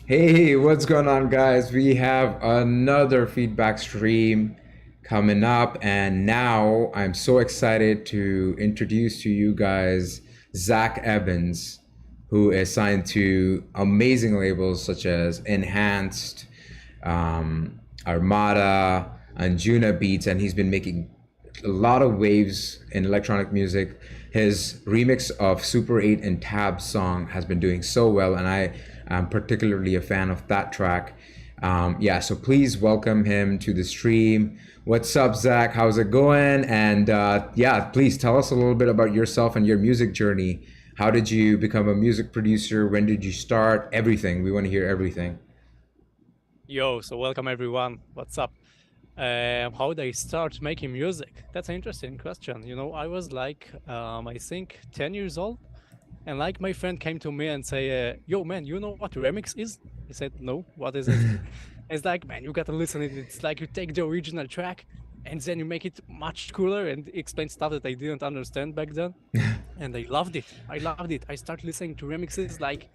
Hey, what's going on, guys? We have another feedback stream coming up, and now I'm so excited to introduce to you guys Zack Evans, who is signed to amazing labels such as Enhanced, Armada, Anjunabeats, and he's been making a lot of waves in electronic music. His remix of Super 8 and Tab song has been doing so well, and I am particularly a fan of that track. Yeah, so please welcome him to the stream. What's up, Zach? How's it going? And yeah, please tell us a little bit about yourself and your music journey. How did you become a music producer? When did you start? Everything. We want to hear everything. Yo, so welcome everyone. What's up? How did I start making music? That's an interesting question. I was like, I think 10 years old, and like my friend came to me and say, "Yo, man, you know what remix is?" I said, "No, what is it?" It's like, man, you gotta listen it. It's like you take the original track and then you make it much cooler and explain stuff that I didn't understand back then. And I loved it. I loved it. I started listening to remixes like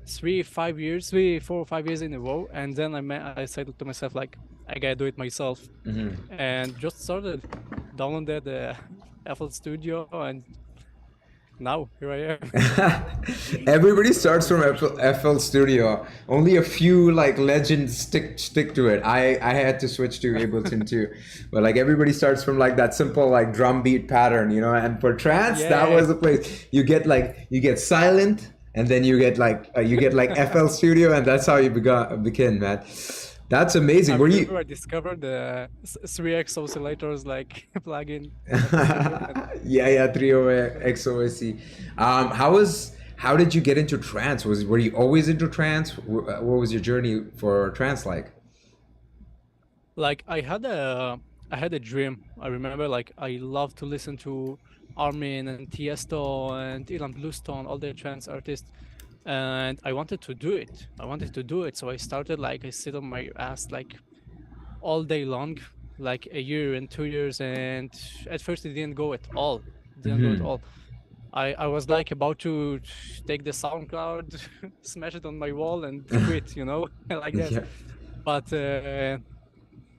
3, 4, 5 years in a row, and then I said to myself like, I gotta do it myself, and just started downloaded the FL Studio, and now here I am. Everybody starts from FL Studio. Only a few like legends stick to it. I had to switch to Ableton too, but like everybody starts from like that simple like drum beat pattern, you know. And for trance, that was the place. You get silent, and then you get like FL Studio, and that's how you begin, man. That's amazing. I discovered the 3x oscillators like plugin. Yeah, 3XOSC. How did you get into trance? Were you always into trance? What was your journey for trance like? Like I had a dream. I remember like I loved to listen to Armin and Tiesto and Ilan Bluestone, all the trance artists. And I wanted to do it. So I started like I sit on my ass like all day long, like a year and 2 years. And at first it didn't go at all. I was like about to take the SoundCloud, smash it on my wall and quit, like that. Yeah. But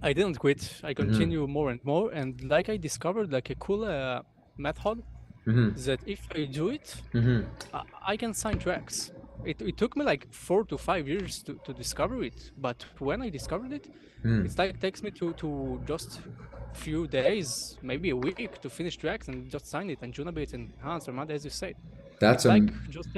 I didn't quit. I continue more and more. And like I discovered like a cool method that if I do it, I can sign tracks. It took me like 4 to 5 years to discover it, but when I discovered it, it's like it takes me to just few days, maybe a week to finish tracks and just sign it and Anjunabeats and Hans or Mad, as you said. That's like just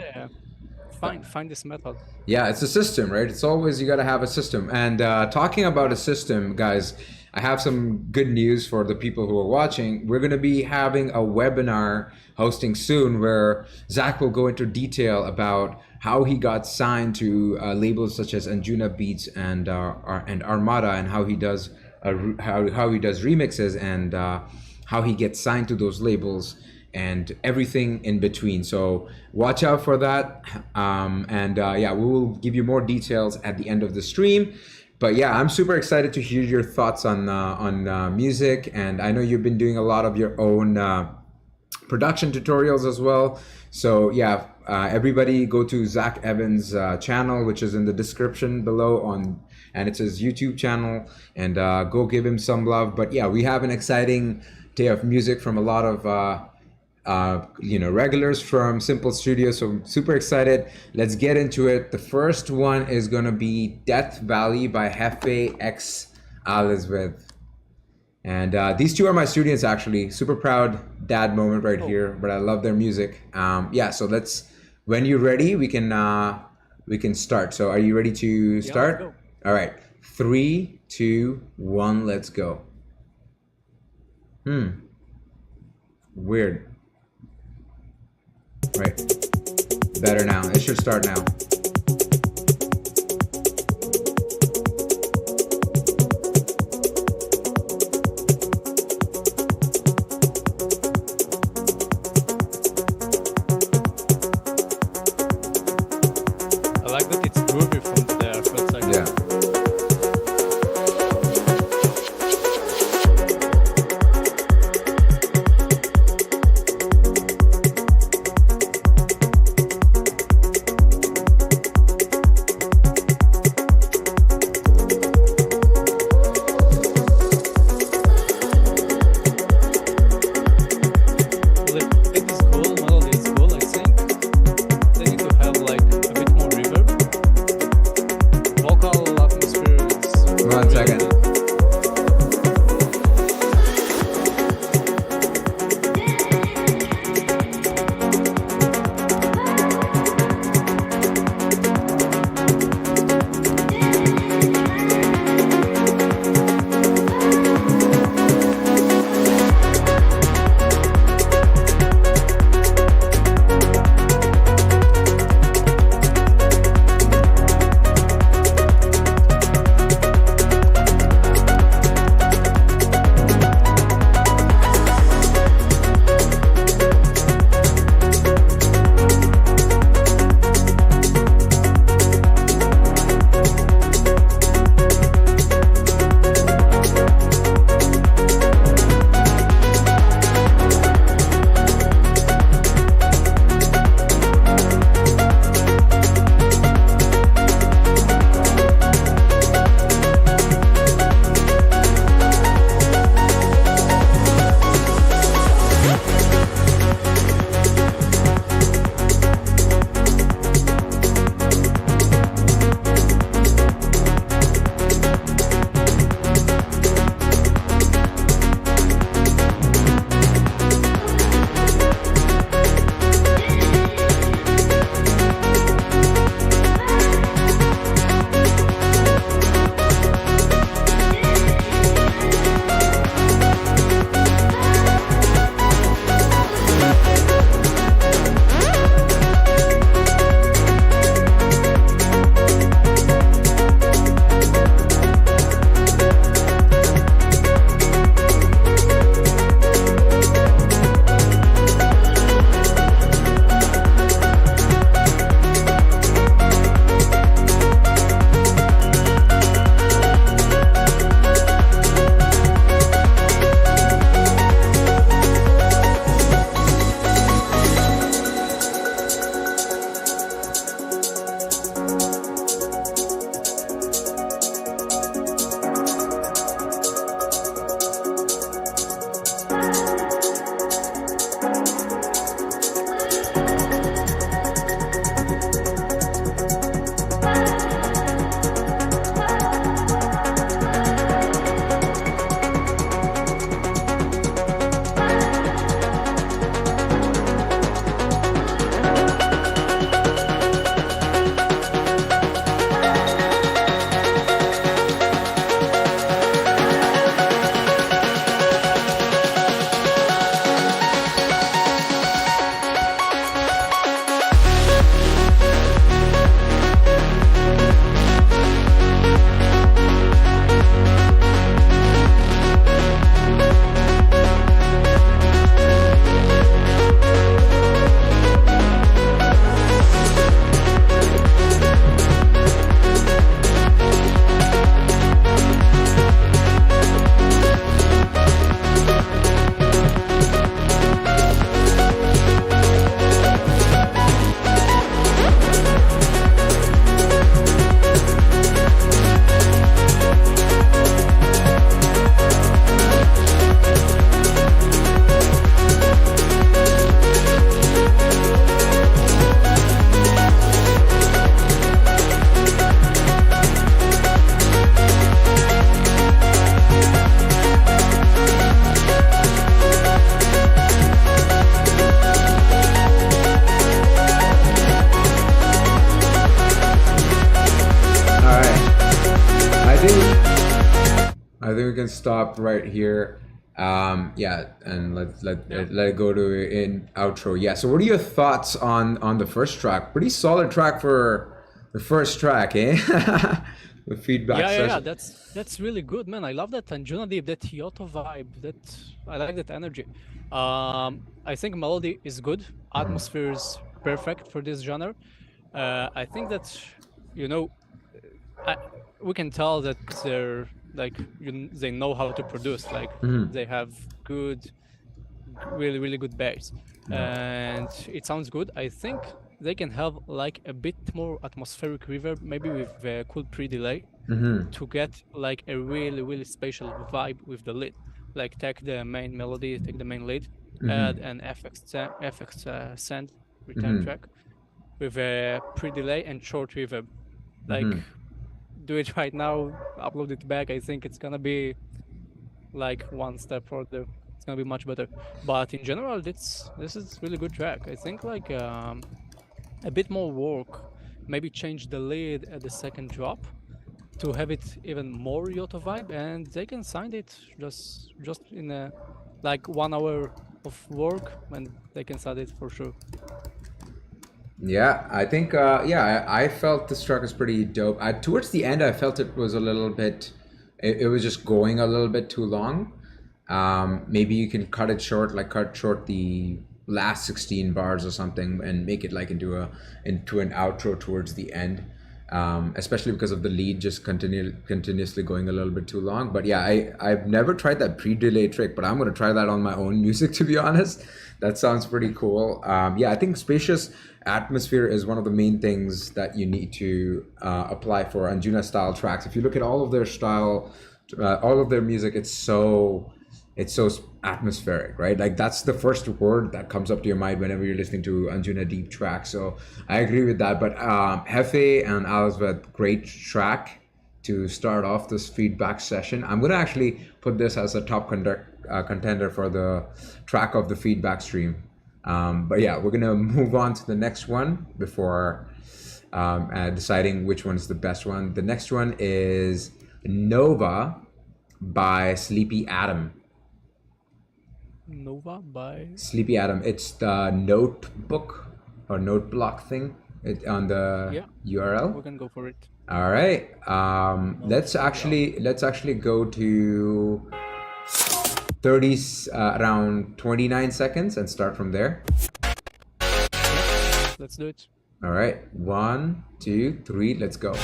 find this method. Yeah, it's a system, right? It's always you got to have a system. And talking about a system, guys, I have some good news for the people who are watching. We're going to be having a webinar hosting soon where Zach will go into detail about how he got signed to labels such as Anjunabeats and Armada, and how he does how he does remixes, and how he gets signed to those labels and everything in between. So watch out for that. Yeah, we will give you more details at the end of the stream. But yeah, I'm super excited to hear your thoughts on music, and I know you've been doing a lot of your own production tutorials as well. So yeah, everybody go to Zack Evans' channel, which is in the description below, and it's his YouTube channel, and go give him some love. But yeah, we have an exciting day of music from a lot of regulars from Simple Studio, so I'm super excited. Let's get into it. The first one is gonna be Death Valley by Hefe X Elizabeth. And these two are my students, actually. Super proud dad moment right here, but I love their music. Yeah, so when you're ready, we can start. So are you ready to start? Yeah, all right, 3, 2, 1, let's go. Weird. Right. Better now. It should start now. I like that it's groovy from the first second. Yeah. can stop right here. Yeah, and let it go to in outro. Yeah. So, what are your thoughts on the first track? Pretty solid track for the first track, eh? The feedback session. That's really good, man. I love that Anjunabeats, that Kyoto vibe. That I like that energy. I think melody is good. Atmosphere is perfect for this genre. I think that you know, I, we can tell that they're like they know how to produce. Like they have good, really good bass, and it sounds good. I think they can have like a bit more atmospheric reverb, maybe with a cool pre-delay, to get like a really spatial vibe with the lead. Like take the main melody, take the main lead, add an FX send return track with a pre-delay and short reverb. Like do it right now, upload it back. I think it's gonna be like one step further. It's gonna be much better. But in general, this is really good track. I think like a bit more work, maybe change the lead at the second drop to have it even more Yoto vibe, and they can sign it just in a like 1 hour of work, and they can sign it for sure. Yeah, I think I felt this track was pretty dope. Towards the end, I felt it was a little bit, it was just going a little bit too long. Maybe you can cut it short, like cut short the last 16 bars or something, and make it like into an outro towards the end. Especially because of the lead just continuously going a little bit too long. But yeah, I've never tried that pre-delay trick, but I'm gonna try that on my own music, to be honest. That sounds pretty cool. Yeah, I think spacious atmosphere is one of the main things that you need to apply for Anjuna style tracks. If you look at all of their style, all of their music, it's so atmospheric, right? Like that's the first word that comes up to your mind whenever you're listening to Anjunabeats tracks. So I agree with that. But Hefe and Alisvet, great track to start off this feedback session. I'm gonna actually put this as a top contender for the track of the feedback stream. But yeah, we're gonna move on to the next one before deciding which one is the best one. The next one is Nova by Sleepy Adam. Nova by Sleepy Adam. It's the notebook or note block thing on the URL. We can go for it. All right. Let's actually go to 30 around 29 seconds and start from there. Let's do it. All right. 1, 2, 3. Let's go.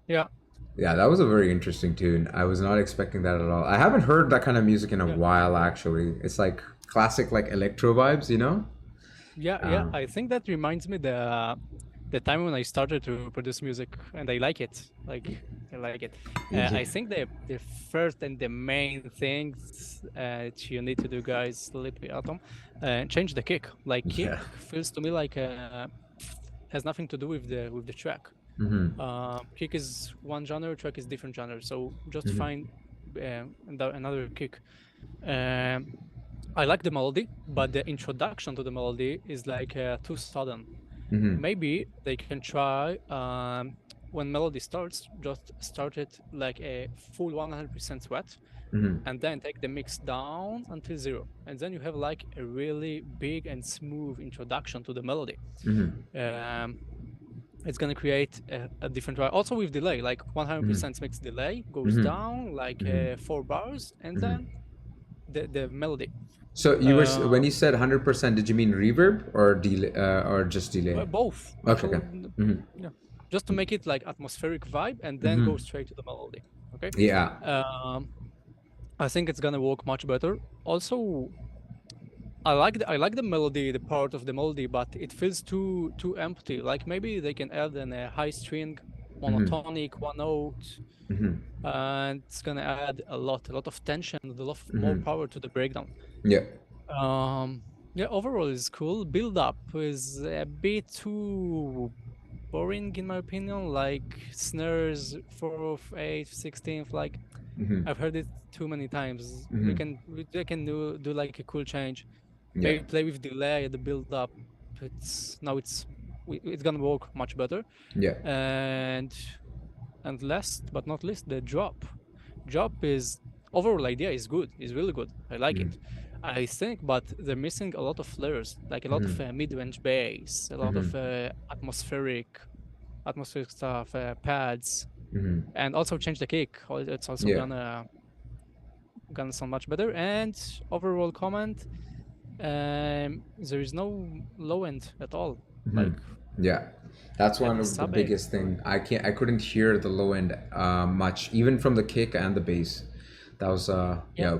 Yeah, Yeah, that was a very interesting tune. I was not expecting that at all. I haven't heard that kind of music in a yeah, while, actually. It's like classic, like electro vibes, you know? yeah, yeah. Um, I think that reminds me the time when I started to produce music, and I like it. Like I like it. yeah, I think the first and the main things that you need to do, guys, Lippy Atom, change the kick. Like kick yeah. feels to me like has nothing to do with the track. Mm-hmm. Kick is one genre, track is different genre. So just Mm-hmm. find another kick. Um, I like the melody, but the introduction to the melody is like too sudden. Mm-hmm. Maybe they can try when melody starts, just start it like a full 100% sweat, Mm-hmm. and then take the mix down until zero, and then you have like a really big and smooth introduction to the melody. Mm-hmm. Um, it's gonna create a different vibe. Also with delay, like Mm-hmm. 100% mix delay goes Mm-hmm. down like Mm-hmm. 4 bars, and Mm-hmm. then the melody. So you were when Uh, you said 100%, did you mean reverb or delay or just delay? Both Okay, okay. actually, Mm-hmm. yeah, just to make it like atmospheric vibe, and then go Mm-hmm. straight to the melody. Okay. Yeah. Um, I think it's gonna work much better. Also, I like the melody, the part of the melody, but it feels too empty. Like maybe they can add in a high string, Mm-hmm. monotonic, one note, Mm-hmm. and it's gonna add a lot of tension, a lot more Mm-hmm. power to the breakdown. Yeah. Yeah, overall is cool. Build up is a bit too boring in my opinion. Like snares 4th, 8th, 16th. Like Mm-hmm. I've heard it too many times. Mm-hmm. They can do like a cool change. Yeah. Maybe play with delay at the build up. It's gonna work much better. Yeah. And last but not least, the drop. Drop is overall idea is good. Is really good. I like Mm-hmm. it. I think, but they're missing a lot of flares, like a lot of Mm-hmm. mid-range bass, a lot of Mm-hmm. atmospheric stuff, pads, Mm-hmm. and also change the kick. It's also Yeah. gonna sound much better. And overall comment, there is no low end at all. Mm-hmm. Like Yeah, that's one every of the sub A. biggest thing. I couldn't hear the low end much, even from the kick and the bass. That was Yeah, yeah,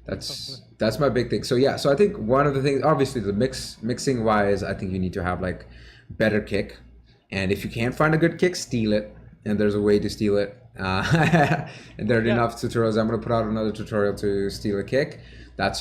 totally. that's my big thing. So yeah, so I think one of the things, obviously, the mixing wise, I think you need to have like better kick, and if you can't find a good kick, steal it, and there's a way to steal it. And there are Yeah, enough tutorials. I'm gonna put out another tutorial to steal a kick. That's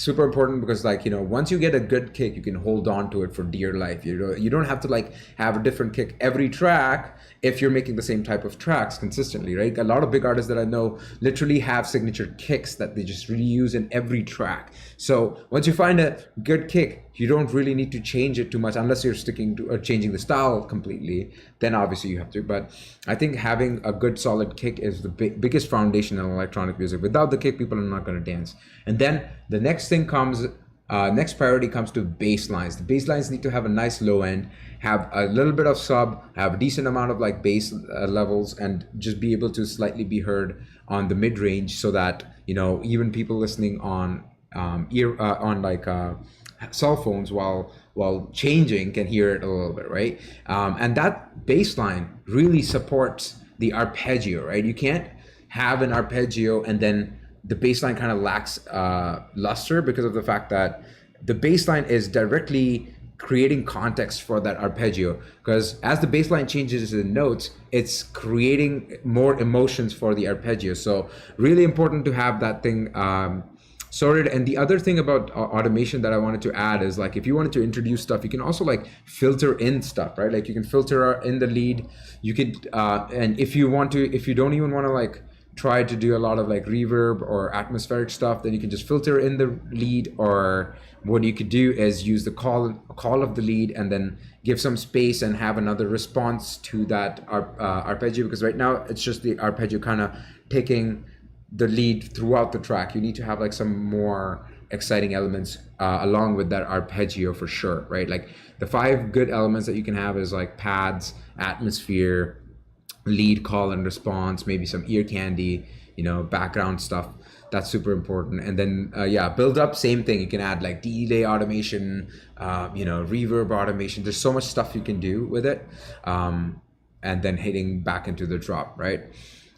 super important because, like, you know, once you get a good kick, you can hold on to it for dear life. You don't have to like have a different kick every track if you're making the same type of tracks consistently, right? A lot of big artists that I know literally have signature kicks that they just reuse in every track. So once you find a good kick, you don't really need to change it too much unless you're sticking to or changing the style completely. Then obviously you have to. But I think having a good solid kick is the biggest foundation in electronic music. Without the kick, people are not going to dance. And then the next thing comes. Next priority comes to bass lines. The bass lines need to have a nice low end, have a little bit of sub, have a decent amount of like bass levels, and just be able to slightly be heard on the mid range, so that, you know, even people listening on cell phones while changing can hear it a little bit, right? And that bass line really supports the arpeggio, right? You can't have an arpeggio and then the bass line kind of lacks luster, because of the fact that the bass line is directly creating context for that arpeggio, because as the bass line changes in notes, it's creating more emotions for the arpeggio. So really important to have that thing sorted. And the other thing about automation that I wanted to add is, like, if you wanted to introduce stuff, you can also like filter in stuff, right? Like you can filter in the lead. You could and if you don't even want to like try to do a lot of like reverb or atmospheric stuff, then you can just filter in the lead. Or what you could do is use the call of the lead and then give some space and have another response to that arpeggio, because right now it's just the arpeggio kind of taking the lead throughout the track. You need to have like some more exciting elements along with that arpeggio for sure, right? Like the 5 good elements that you can have is like pads, atmosphere, lead, call and response, maybe some ear candy, you know, background stuff. That's super important. And then build up, same thing. You can add like delay automation, reverb automation. There's so much stuff you can do with it. and then hitting back into the drop, right?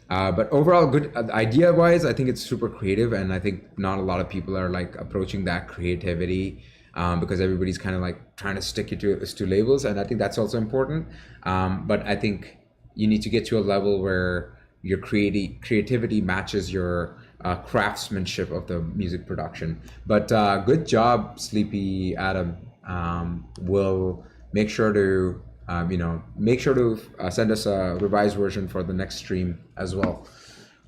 But overall, good idea wise, I think it's super creative, and I think not a lot of people are like approaching that creativity, because everybody's kind of like trying to stick it to labels, and I think that's also important. But I think you need to get to a level where your creativity matches your craftsmanship of the music production. But good job, Sleepy Adam. We'll make sure to send us a revised version for the next stream as well.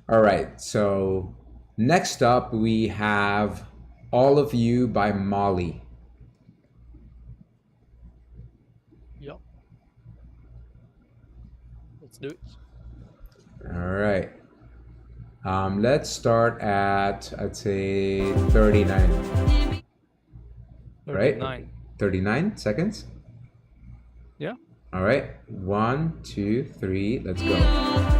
All right, so next up we have All of You by Molly. Yeah. Let's do it. All right. Let's start at, I'd say 39. 39. Right? 39 seconds. Yeah. All right. 1, 2, 3. Let's go.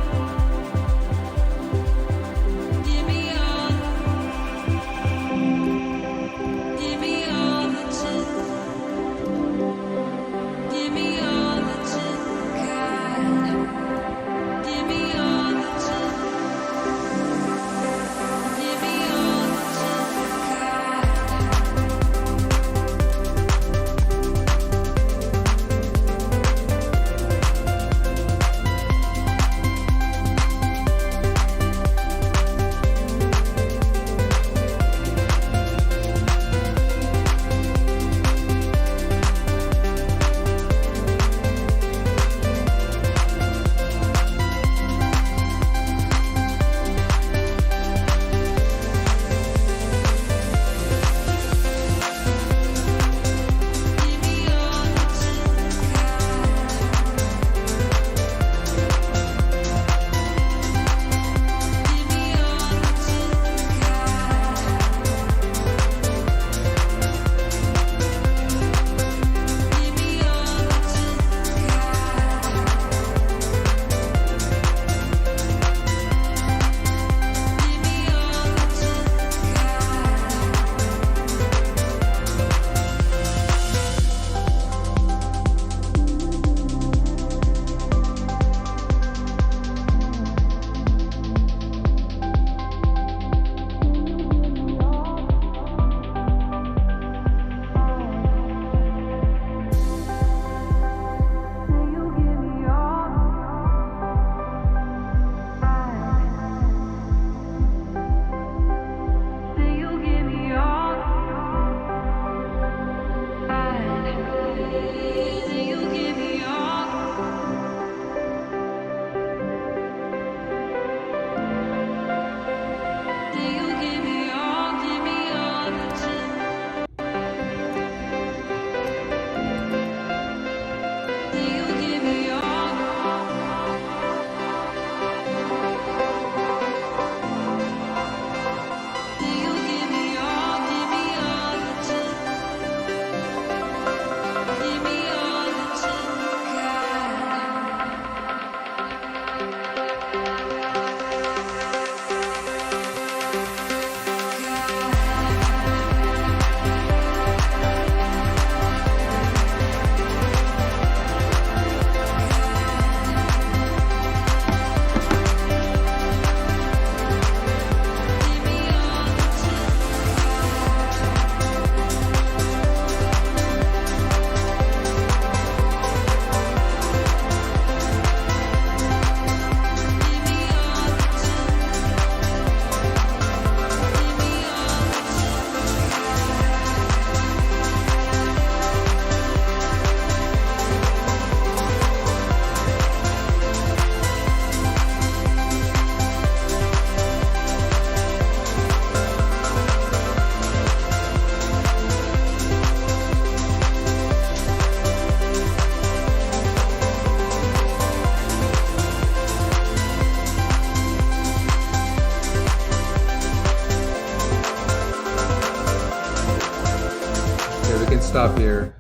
Stop here.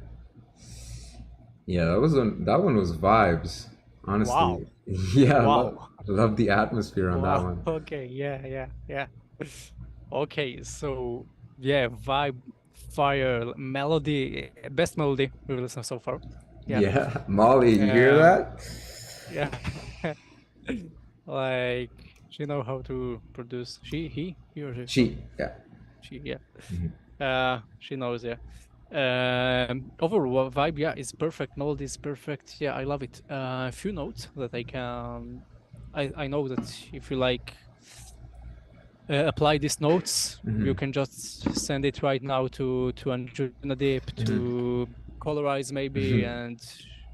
Yeah, that one was vibes. Honestly, Wow. yeah, Wow. love the atmosphere on that Wow. one. Okay. Yeah. Okay. So yeah, vibe, fire, melody, best melody we've listened so far. Yeah. Yeah, Molly, you hear Um, that? Yeah. Like she know how to produce. He or She, yeah. she, yeah. Mhm. She knows, yeah. Overall vibe, yeah, is perfect. Melody is perfect. Yeah, I love it. A few notes that I can. I know that if you like apply these notes, you can just send it right now to Anjunadeep to colorize maybe, and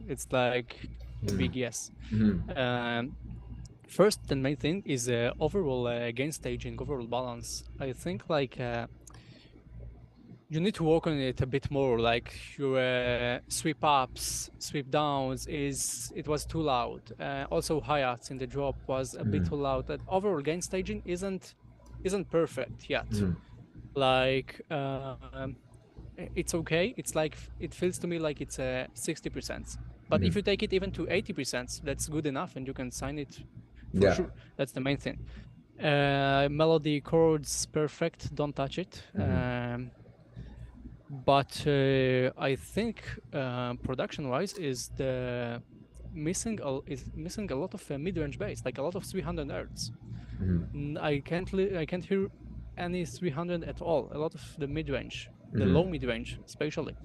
it's like a big yes. Um, First and main thing is overall gain staging, overall balance. I think like you need to work on it a bit more. Like your sweep ups, sweep downs it was too loud. Also hi-hats in the drop was a bit too loud. That overall gain staging isn't perfect yet. Like it's okay. It's like it feels to me like it's 60%. But if you take it even to 80%, that's good enough, and you can sign it for Yeah. sure. That's the main thing. Melody chords perfect. Don't touch it. But I think production-wise is missing a lot of mid-range bass, like a lot of 300 hertz. I can't hear any 300 at all. A lot of the mid-range, the low mid-range, especially.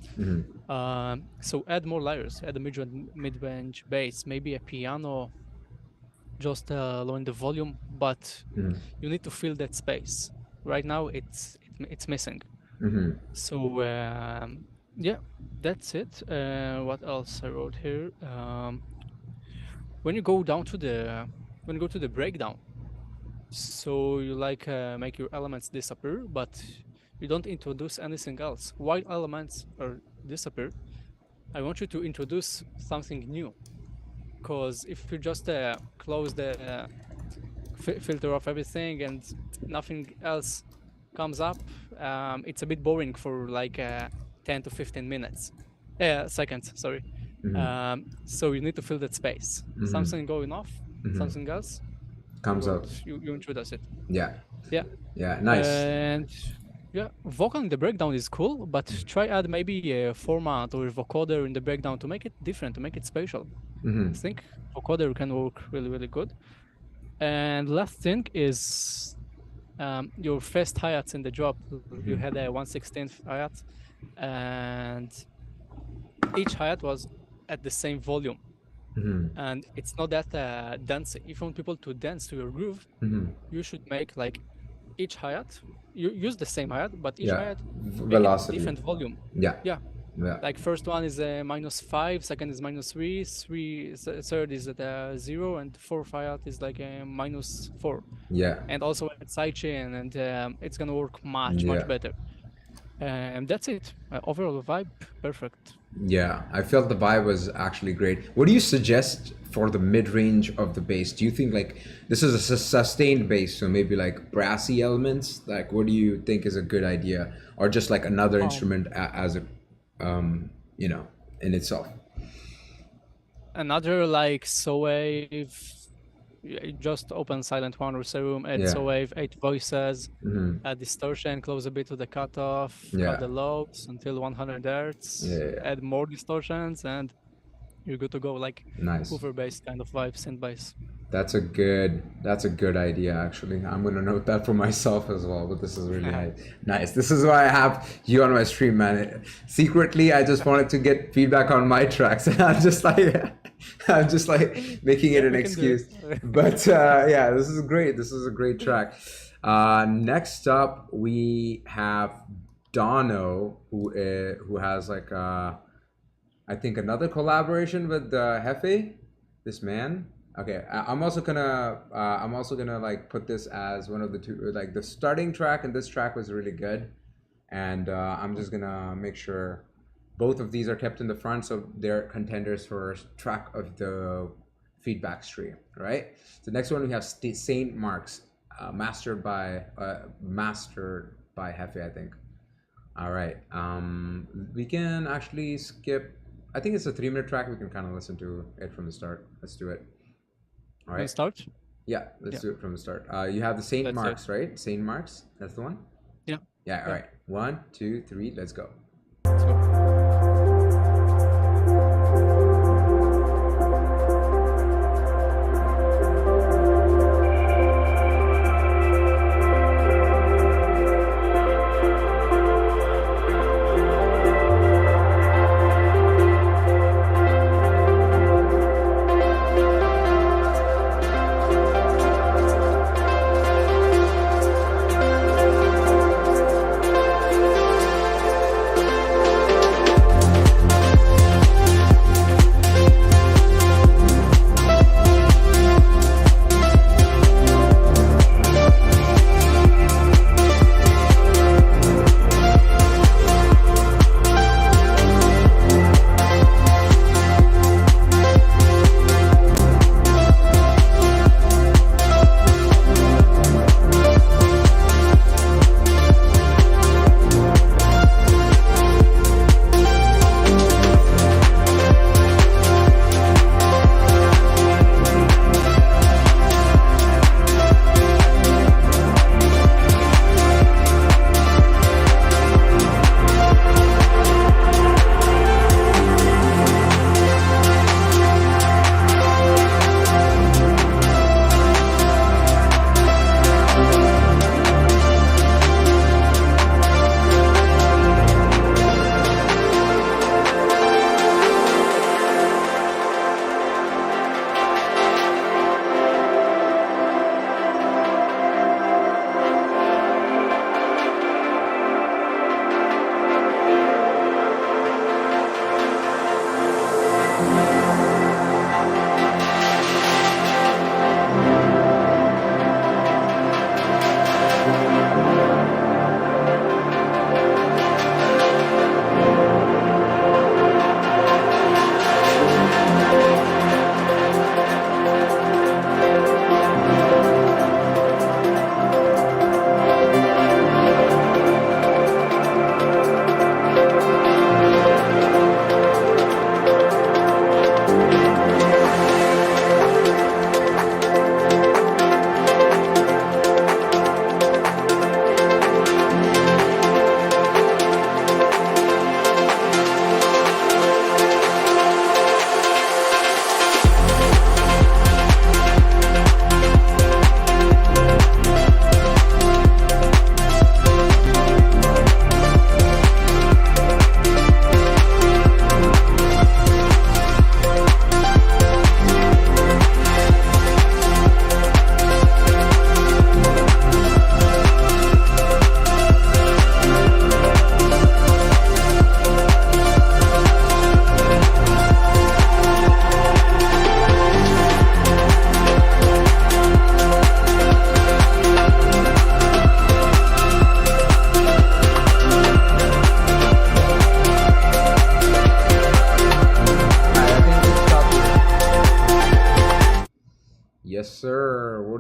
So add more layers, add a mid-range bass, maybe a piano, just low in the volume, but you need to fill that space. Right now, it's missing. So yeah, that's it. What else I wrote here? When you go down to the when you go to the breakdown, so you like make your elements disappear, but you don't introduce anything else. While elements are disappear, I want you to introduce something new. Because if you just close the filter off everything and nothing else comes up, it's a bit boring for like 10 to 15 minutes. Seconds, sorry. So you need to fill that space. Something going off, something else, Comes out. you introduce it. Yeah. Yeah. Yeah. Nice. And yeah, vocal in the breakdown is cool, but try add maybe a format or a vocoder in the breakdown to make it different, to make it special. I think vocoder can work really, really good. And last thing is your first hi-hats in the drop. You had a 1/16 hi-hat, and each hi-hat was at the same volume. And it's not that dancing. If you want people to dance to your groove, you should make like each hi-hat. You use the same hi-hat, but each hi-hat make it Velocity. different volume. Yeah. Yeah. Yeah. Like first one is -5, second is -3, third is at 0, and fourth hi-hat is like a -4. Yeah. And also at sidechain, and it's gonna work much better. And that's it. Overall vibe, perfect. Yeah, I felt the vibe was actually great. What do you suggest for the mid-range of the bass? Do you think like this is a sustained bass, so maybe like brassy elements? Like, what do you think is a good idea, or just like another instrument as a, you know, in itself? Another like Wave, just open silent one or SERUM, add Wave, 8 voices, add distortion, close a bit to the cutoff, cut the lobes until 100 hertz, add more distortions, and you're good to go. Like nice hoover bass kind of vibe, synth bass. That's a good idea, actually. I'm gonna note that for myself as well. But this is really nice. This is why I have you on my stream, man. Secretly, I just wanted to get feedback on my tracks, and I'm just like making it an excuse. But yeah, this is great. This is a great track. Next up, we have Dono, who has like I think another collaboration with Hefe, this man. Okay, I'm also gonna like put this as one of the two. Like the starting track and this track was really good, and I'm just gonna make sure both of these are kept in the front, so they're contenders for track of the feedback stream. Right. So next one we have Saint Mark's, mastered by Hefe, I think. All right. We can actually skip. I think it's a 3-minute track. We can kind of listen to it from the start. Let's do it. All right. Start? Yeah, let's do it from the start. You have the Saint Mark's, right? Saint Mark's, that's the one? Yeah. Yeah, all right. 1, 2, 3, let's go. Let's go.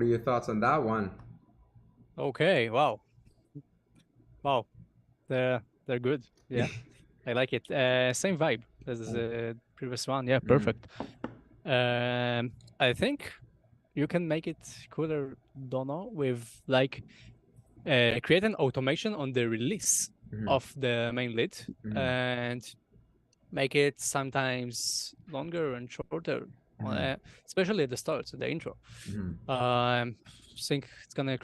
What are your thoughts on that one? Okay, wow. They're good. Yeah, I like it. Same vibe as the previous one. Yeah, perfect. I think you can make it cooler, Dono, with like create an automation on the release of the main lead and make it sometimes longer and shorter, especially at the start, so the intro. Think it's gonna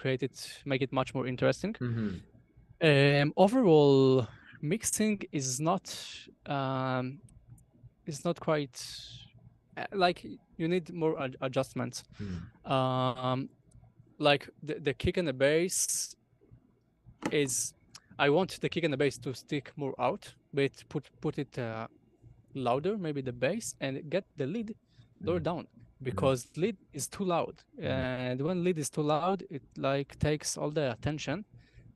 make it much more interesting. Overall, mixing is not quite like you need more adjustments. Um, like the kick and the bass is, I want the kick and the bass to stick more out, but put it louder, maybe the bass, and get the lead lower down because lead is too loud, and when lead is too loud, it like takes all the attention.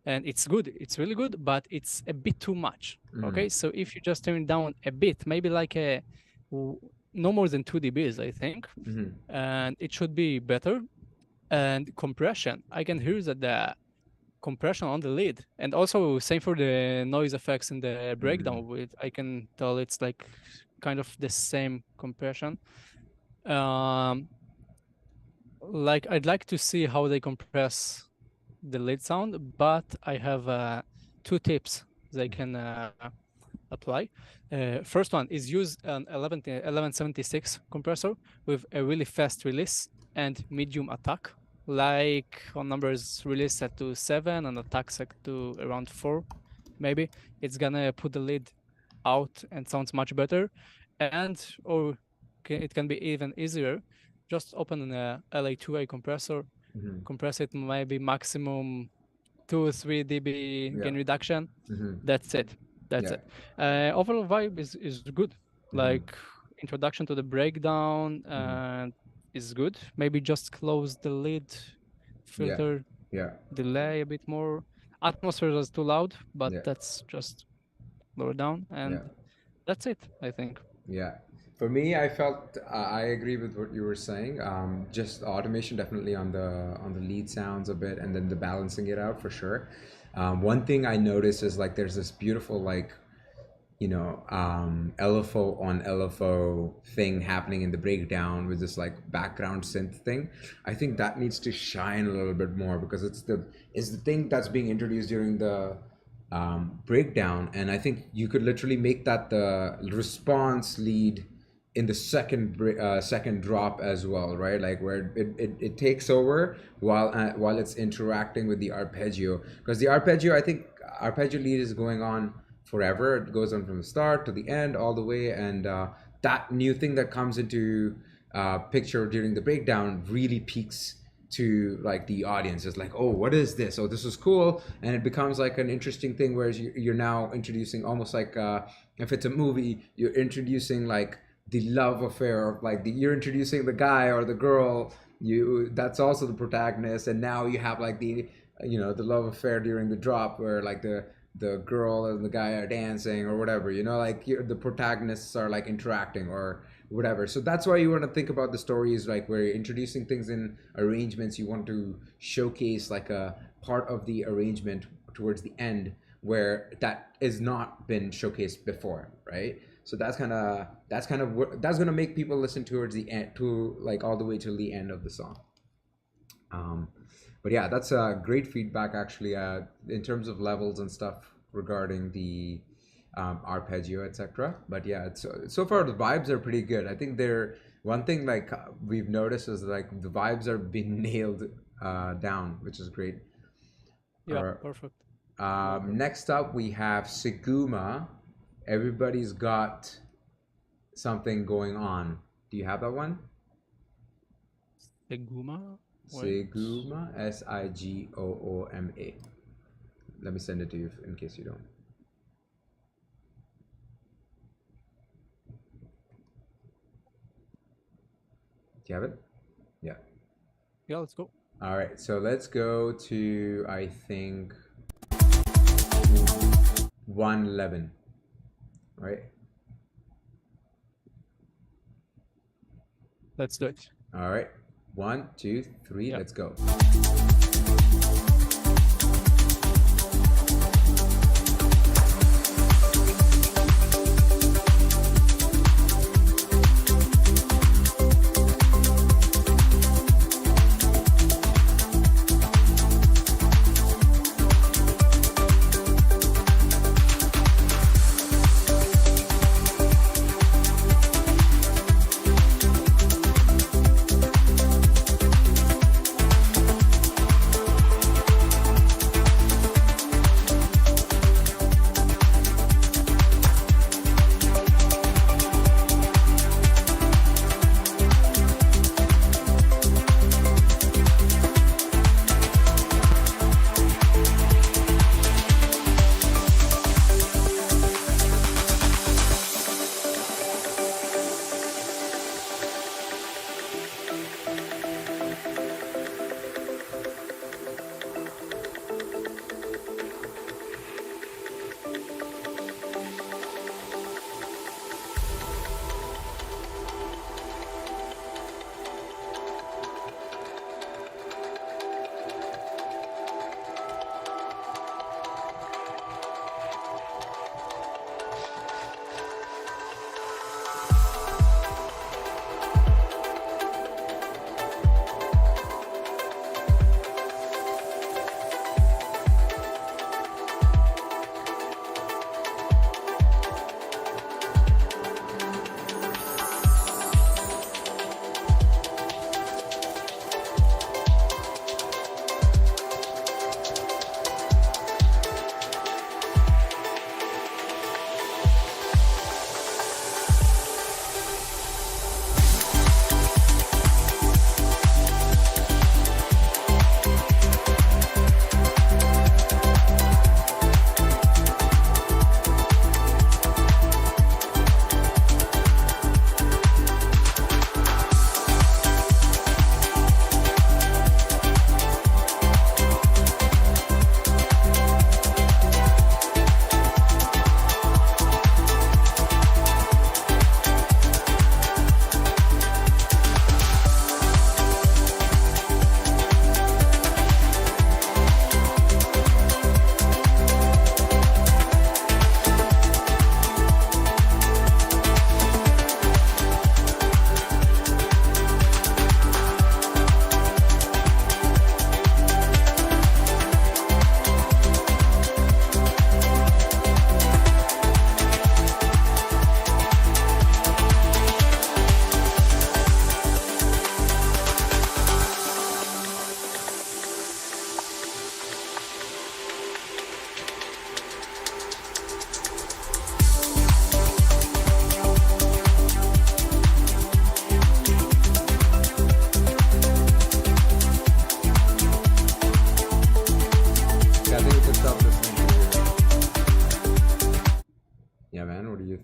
And it's good, it's really good, but it's a bit too much. Okay, so if you just turn it down a bit, maybe like no more than 2 dBs, I think, and it should be better. And compression, I can hear that the compression on the lead, and also same for the noise effects in the breakdown. With I can tell it's like kind of the same compression. Like I'd like to see how they compress the lead sound, but I have 2 tips they can apply. First one is use an 1176 compressor with a really fast release and medium attack, like on numbers release set to 7 and attack set to around 4, maybe. It's gonna put the lead out and sounds much better. And or it can be even easier. Just open an LA2A compressor, compress it maybe maximum 2-3 dB gain reduction. That's it. That's it. Overall vibe is good. Like introduction to the breakdown is good. Maybe just close the lid, filter, delay a bit more. Atmosphere is too loud, but that's just lower down, and that's it, I think. Yeah. For me, I felt I agree with what you were saying. Just automation definitely on the lead sounds a bit, and then the balancing it out for sure. One thing I noticed is like there's this beautiful like LFO on LFO thing happening in the breakdown with this like background synth thing. I think that needs to shine a little bit more because it's the thing that's being introduced during the breakdown, and I think you could literally make that the response lead in the second drop as well, right? Like where it takes over while it's interacting with the arpeggio, because the arpeggio, I think arpeggio lead is going on forever. It goes on from the start to the end all the way, and that new thing that comes into picture during the breakdown really peaks to like the audience. It's like, oh, what is this? Oh, this is cool. And it becomes like an interesting thing, whereas you're now introducing almost like if it's a movie, you're introducing like the love affair of like you're introducing the guy or the girl, that's also the protagonist, and now you have like the the love affair during the drop where like the girl and the guy are dancing or whatever, like the protagonists are like interacting or whatever. So that's why you want to think about the stories like where you're introducing things in arrangements. You want to showcase like a part of the arrangement towards the end where that is not been showcased before, right? So that's kind of that's going to make people listen towards the end, to like all the way till the end of the song. But yeah, that's great feedback actually, in terms of levels and stuff regarding the arpeggio, etc. But yeah, so far the vibes are pretty good. I think they're one thing like we've noticed is like the vibes are being nailed down, which is great. Yeah, perfect. Next up we have Siguma. Everybody's got something going on. Do you have that one? Siguma? Siguma, Sigooma. Let me send it to you in case you don't. Do you have it? Yeah. Yeah, let's go. All right, so let's go to, I think, 111. Right? Let's do it. All right. 1, 2, 3, Yeah. let's go.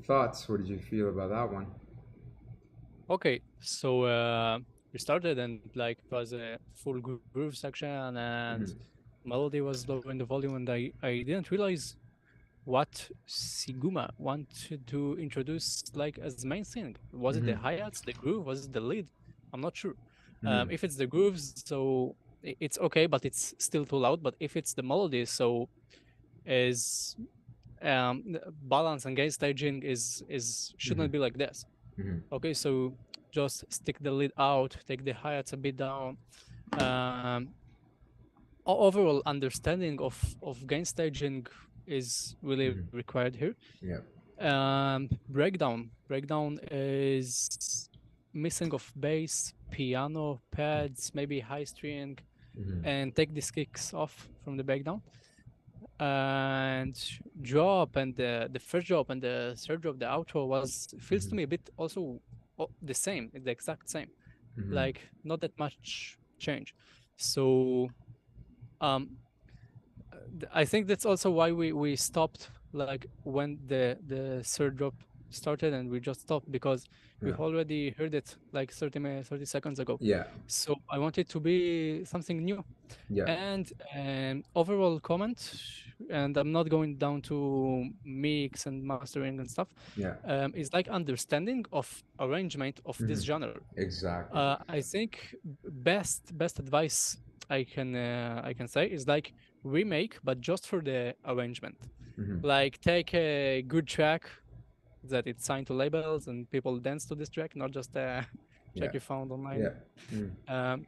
Thoughts? What did you feel about that one? Okay, so we started and like it was a full groove section and melody was low in the volume, and I didn't realize what Siguma wanted to introduce like as main thing. Was it the hi-hats, the groove, was it the lead? I'm not sure. If it's the grooves, so it's okay, but it's still too loud. But if it's the melody, so is balance and gain staging is shouldn't be like this. Okay, so just stick the lead out, take the hi-hats a bit down. Overall understanding of gain staging is really required here. Yeah. Breakdown is missing of bass, piano, pads, maybe high string, and take these kicks off from the breakdown. And drop and the first drop and the third drop, the outro feels to me a bit also the same, the exact same, like not that much change. So I think that's also why we stopped like when the third drop started and we just stopped because Yeah. we've already heard it like 30 seconds ago. Yeah. So I want it to be something new. Yeah. And overall comment, and I'm not going down to mix and mastering and stuff, Yeah. is like understanding of arrangement of this genre. Exactly. I think best advice I can say is like remake, but just for the arrangement. Like take a good track that it's signed to labels and people dance to this track, not just a Yeah. track you found Yeah. online. Um,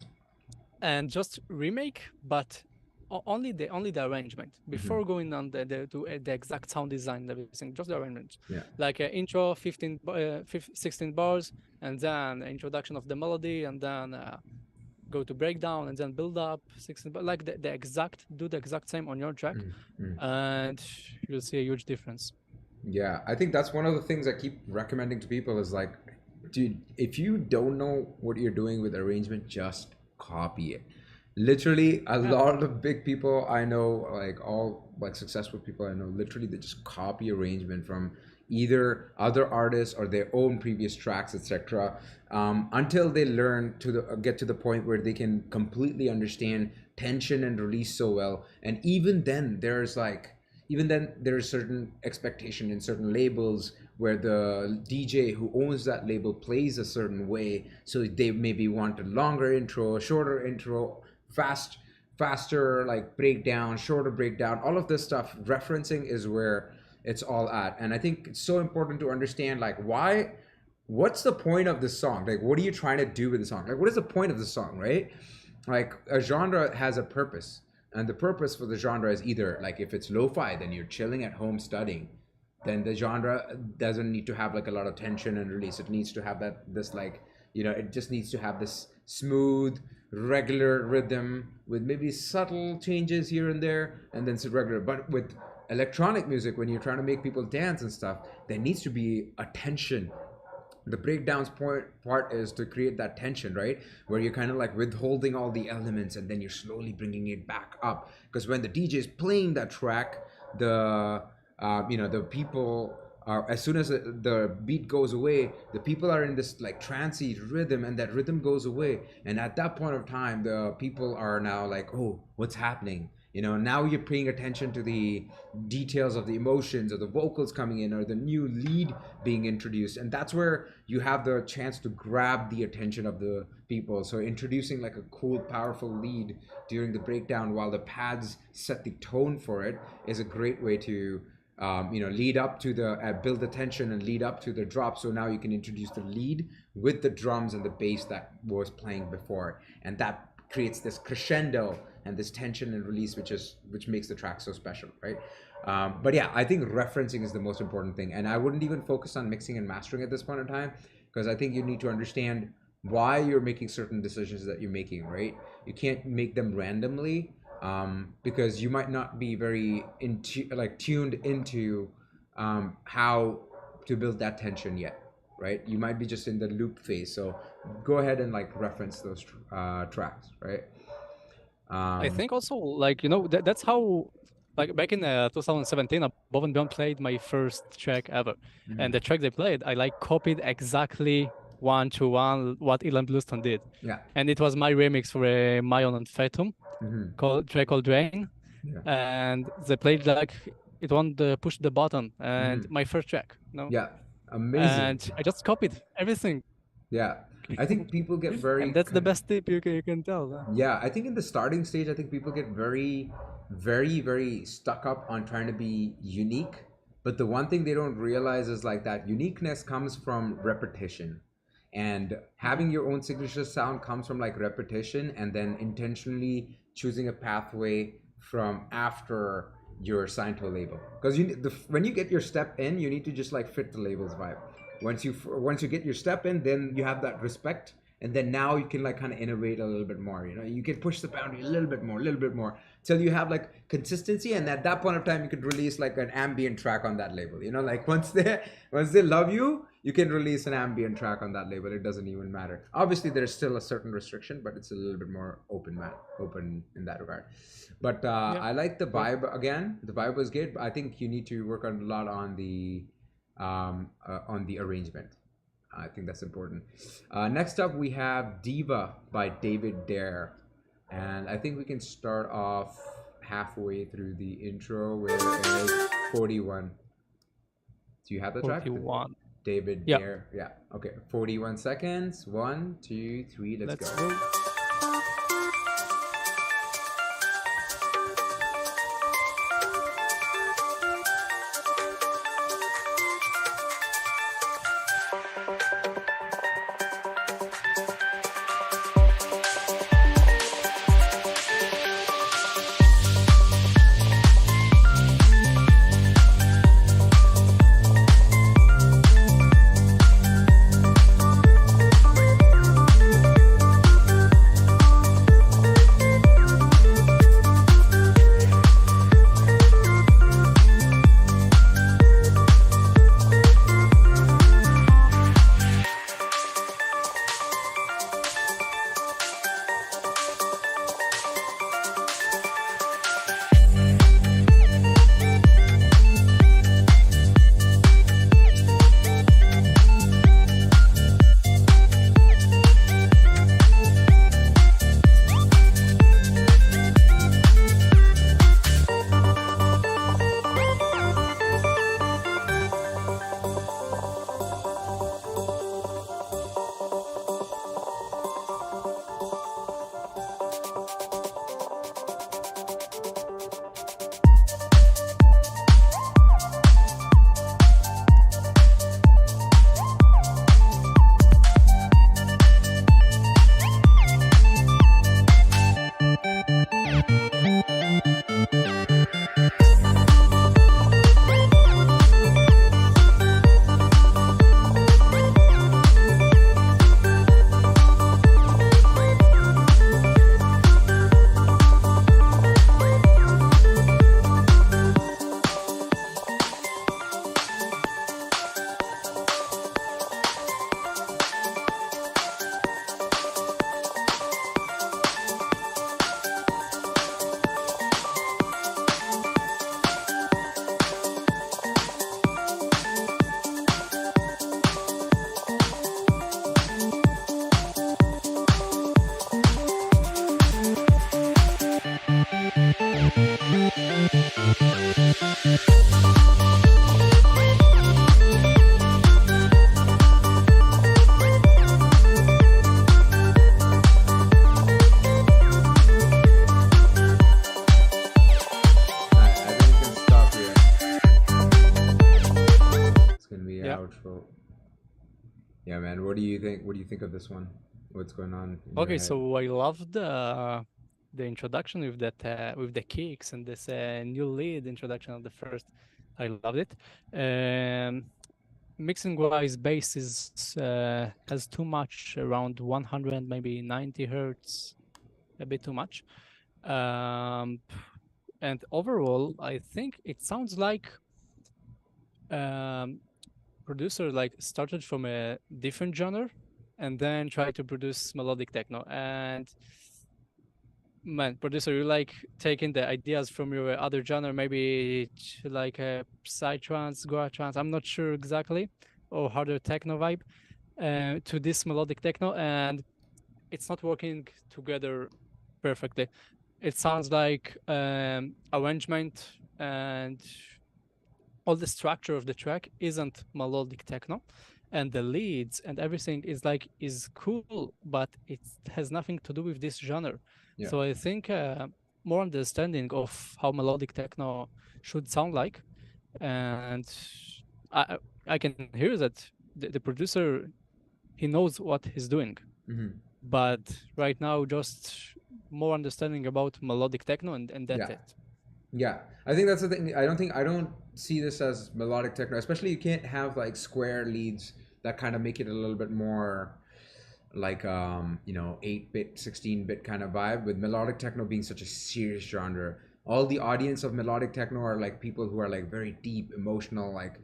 and just remake, but only the arrangement before going on the exact sound design and everything, just the arrangement. Yeah. Like intro 16 bars, and then introduction of the melody, and then go to breakdown, and then build up 16 like the exact, do the exact same on your track, and you'll see a huge difference. Yeah, I think that's one of the things I keep recommending to people is like, dude, if you don't know what you're doing with arrangement, just copy it. Literally, a Yeah. lot of big people I know, like all like successful people I know, literally they just copy arrangement from either other artists or their own previous tracks, etc. Until they learn to get to the point where they can completely understand tension and release so well. And even then there's certain expectation in certain labels where the DJ who owns that label plays a certain way, so they maybe want a longer intro, a shorter intro, faster like breakdown, shorter breakdown. All of this stuff referencing is where it's all at. And I think it's so important to understand like what's the point of this song, like what are you trying to do with the song, like what is the point of the song, right? Like a genre has a purpose, and the purpose for the genre is either like if it's lo-fi, then you're chilling at home studying, then the genre doesn't need to have like a lot of tension and release. It needs to have this like, it just needs to have this smooth regular rhythm with maybe subtle changes here and there, and then it's regular. But with electronic music, when you're trying to make people dance and stuff, there needs to be a tension. The breakdowns part is to create that tension, right, where you're kind of like withholding all the elements and then you're slowly bringing it back up, because when the DJ is playing that track, the the people are, as soon as the beat goes away, the people are in this like trancy rhythm, and that rhythm goes away, and at that point of time the people are now like, oh, what's happening? Now you're paying attention to the details of the emotions or the vocals coming in or the new lead being introduced, and that's where you have the chance to grab the attention of the people. So introducing like a cool powerful lead during the breakdown while the pads set the tone for it is a great way to lead up to the build the tension and lead up to the drop. So now you can introduce the lead with the drums and the bass that was playing before, and that creates this crescendo and this tension and release, which makes the track so special, right? But yeah, I think referencing is the most important thing, and I wouldn't even focus on mixing and mastering at this point in time, because I think you need to understand why you're making certain decisions that you're making, right? You can't make them randomly, because you might not be very tuned into how to build that tension yet, right? You might be just in the loop phase. So go ahead and like reference those tracks, right? I Um, think also like that's how, like back in 2017, Above and Beyond played my first track ever, and the track they played, I like copied exactly one to one what Ilan Bluestone did, yeah. and it was my remix for a Mayon and Fatum track called Drain, Yeah. and they played like it won the push the button and my first track, Yeah. Amazing. and I just copied everything, Yeah. I think people get very and that's the best tip you can tell. yeah, I think in the starting stage, I think people get very, very, very stuck up on trying to be unique. But the one thing they don't realize is like that uniqueness comes from repetition. And having your own signature sound comes from like repetition and then intentionally choosing a pathway from after you're signed to a label. Because when you get your step in, you need to just like fit the label's vibe. Once you get your step in, then you have that respect, and then now you can like kind of innovate a little bit more. You can push the boundary a little bit more till you have like consistency, and at that point of time you could release like an ambient track on that label. Like once they love you, you can release an ambient track on that label. It doesn't even matter. Obviously there's still a certain restriction, but it's a little bit more open in that regard. But Yeah, I like the true. vibe. Again, the vibe was good, but I think you need to work a lot on the on the arrangement. I think that's important. Next up, we have Diva by David Dare. And I think we can start off halfway through the intro where it is 41. Do you have the track? 41. David Yeah. Dare. Yeah. Okay. 41 seconds. 1, 2, 3. Let's go. outro. Yeah, man. What do you think? What do you think of this one? What's going on? Okay, so I love the introduction with the kicks and this new lead introduction of the first. I loved it. Mixing wise, bass is has too much, around 100, maybe 90 hertz, a bit too much. And overall, I think it sounds like producer like started from a different genre and then tried to produce melodic techno. And man, producer, you like taking the ideas from your other genre, maybe like a psytrance, goa trance, I'm not sure exactly, or harder techno vibe, to this melodic techno, and it's not working together perfectly. It sounds like arrangement and all the structure of the track isn't melodic techno, and the leads and everything is cool, but it has nothing to do with this genre. Yeah. So I think more understanding of how melodic techno should sound like, and I can hear that the producer, he knows what he's doing. Mm-hmm. But right now, just more understanding about melodic techno, and that's it. Yeah, I think that's the thing. I don't see this as melodic techno, especially you can't have like square leads that kind of make it a little bit more like 8-bit, 16-bit kind of vibe, with melodic techno being such a serious genre. All the audience of melodic techno are like people who are like very deep, emotional, like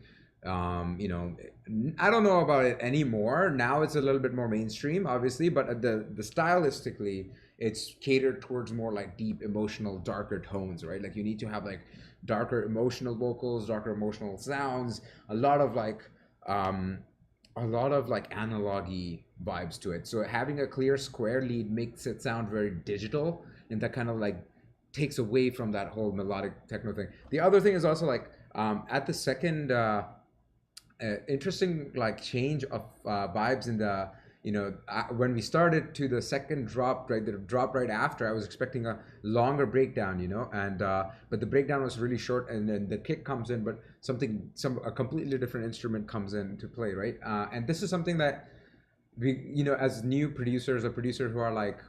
I don't know about it anymore. Now it's a little bit more mainstream, obviously, but the stylistically, it's catered towards more like deep, emotional, darker tones, right? Like you need to have like darker emotional vocals, darker emotional sounds, a lot of analogy vibes to it. So having a clear square lead makes it sound very digital, and that kind of like takes away from that whole melodic techno thing. The other thing is also like at the second interesting like change of vibes in the when we started to the second drop, right, the drop right after, I was expecting a longer breakdown, and but the breakdown was really short, and then the kick comes in, but a completely different instrument comes in to play, right? And this is something that we, as new producers or producers who are like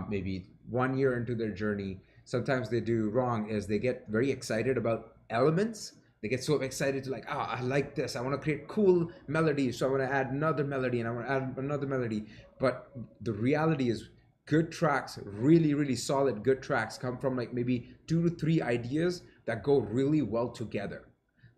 maybe 1 year into their journey, sometimes they do wrong is they get very excited about elements. They get so excited to like, I like this. I want to create cool melodies. So I want to add another melody and I want to add another melody. But the reality is good tracks, really, really solid good tracks come from like maybe 2 to 3 ideas that go really well together.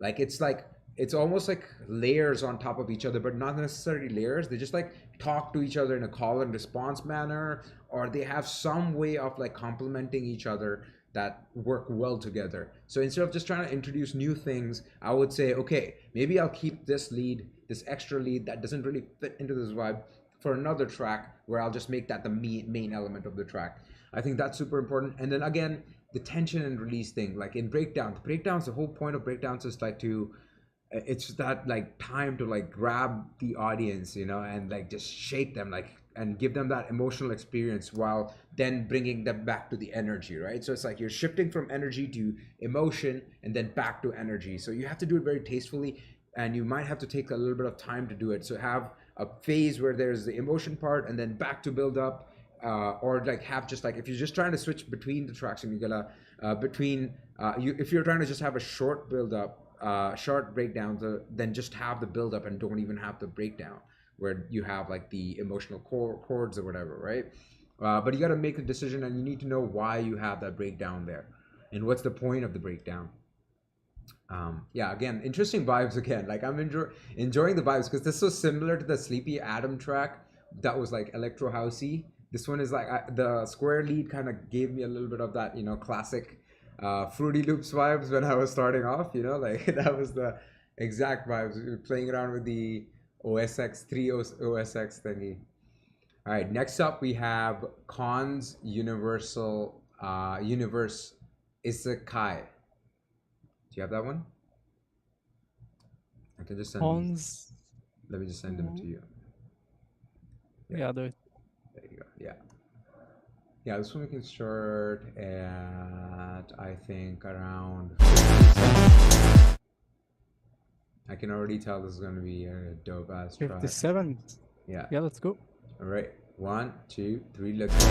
It's almost like layers on top of each other, but not necessarily layers. They just like talk to each other in a call and response manner, or they have some way of like complementing each other that work well together. So instead of just trying to introduce new things, I would say, okay, maybe I'll keep this extra lead that doesn't really fit into this vibe for another track where I'll just make that the main element of the track. I think that's super important. And then again, the tension and release thing, like in breakdowns, the whole point of breakdowns is like it's that like time to like grab the audience, and like just shake them, like, and give them that emotional experience while then bringing them back to the energy, right? So it's like you're shifting from energy to emotion and then back to energy. So you have to do it very tastefully, and you might have to take a little bit of time to do it. So have a phase where there's the emotion part and then back to build up, or like have just like, if you're just trying to switch between the tracks and you gotta if you're trying to just have a short build up, short breakdown, then just have the build up and don't even have the breakdown where you have like the emotional chords or whatever, right? But you got to make a decision, and you need to know why you have that breakdown there and what's the point of the breakdown. Yeah, again, interesting vibes again. Like I'm enjoying the vibes because this is so similar to the Sleepy Adam track that was like electro housey. This one is like the square lead kind of gave me a little bit of that, classic Fruity Loops vibes when I was starting off, like that was the exact vibes, playing around with the OSX3 OSX thingy. All right, next up we have Khan's Universe Isekai. Do you have that one? I can just send Hans. Let me just send them to you. Yeah, do it. There you go. Yeah, this one we can start at, I think, around. I can already tell this is going to be a dope ass track. 57. Yeah, let's go. All right, 1, 2, 3, let's go.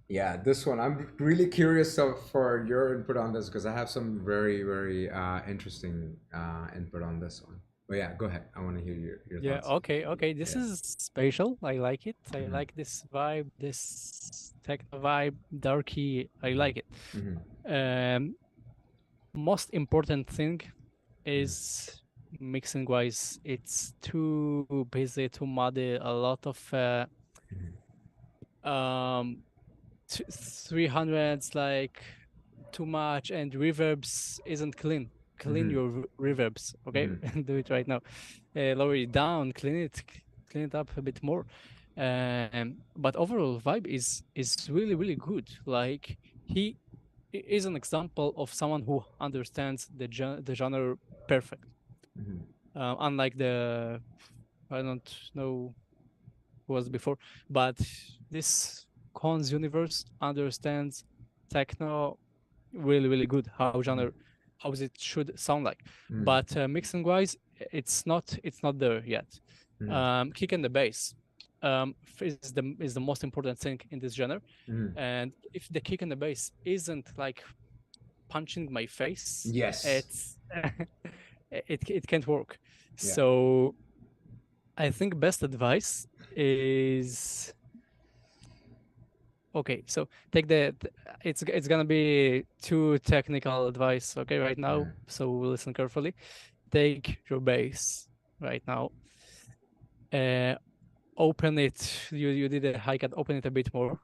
Yeah, this one I'm really curious for your input on this because I have some very interesting input on this one. But yeah, go ahead. I want to hear your Yeah, thoughts. okay. This Yeah. is special. I like it. I Hmm. like this vibe, this techno vibe, darky. I Hmm. like it. Hmm. Um, Most important thing is mixing wise. It's too busy, too muddy. A lot of um 300s, like too much, and reverbs isn't clean. Clean Hmm. your reverbs, okay? Hmm. Do it right now. Lower it down, clean it up a bit more. But overall vibe is really good. Like he is an example of someone who understands the genre perfect. Hmm. Unlike the, I don't know who was before, but this Cons universe understands techno really good. How genre, how it should sound like. Hmm. But mixing wise, it's not there yet. Hmm. Kick and the bass is the most important thing in this genre. Hmm. And if the kick and the bass isn't like punching my face, Yes. it's it can't work. Yeah. So I think best advice is, okay. So take it's gonna be too technical advice, okay, right now. Hmm. So listen carefully. Take your bass right now. Uh, Open it. You did a high cut. Open it a bit more.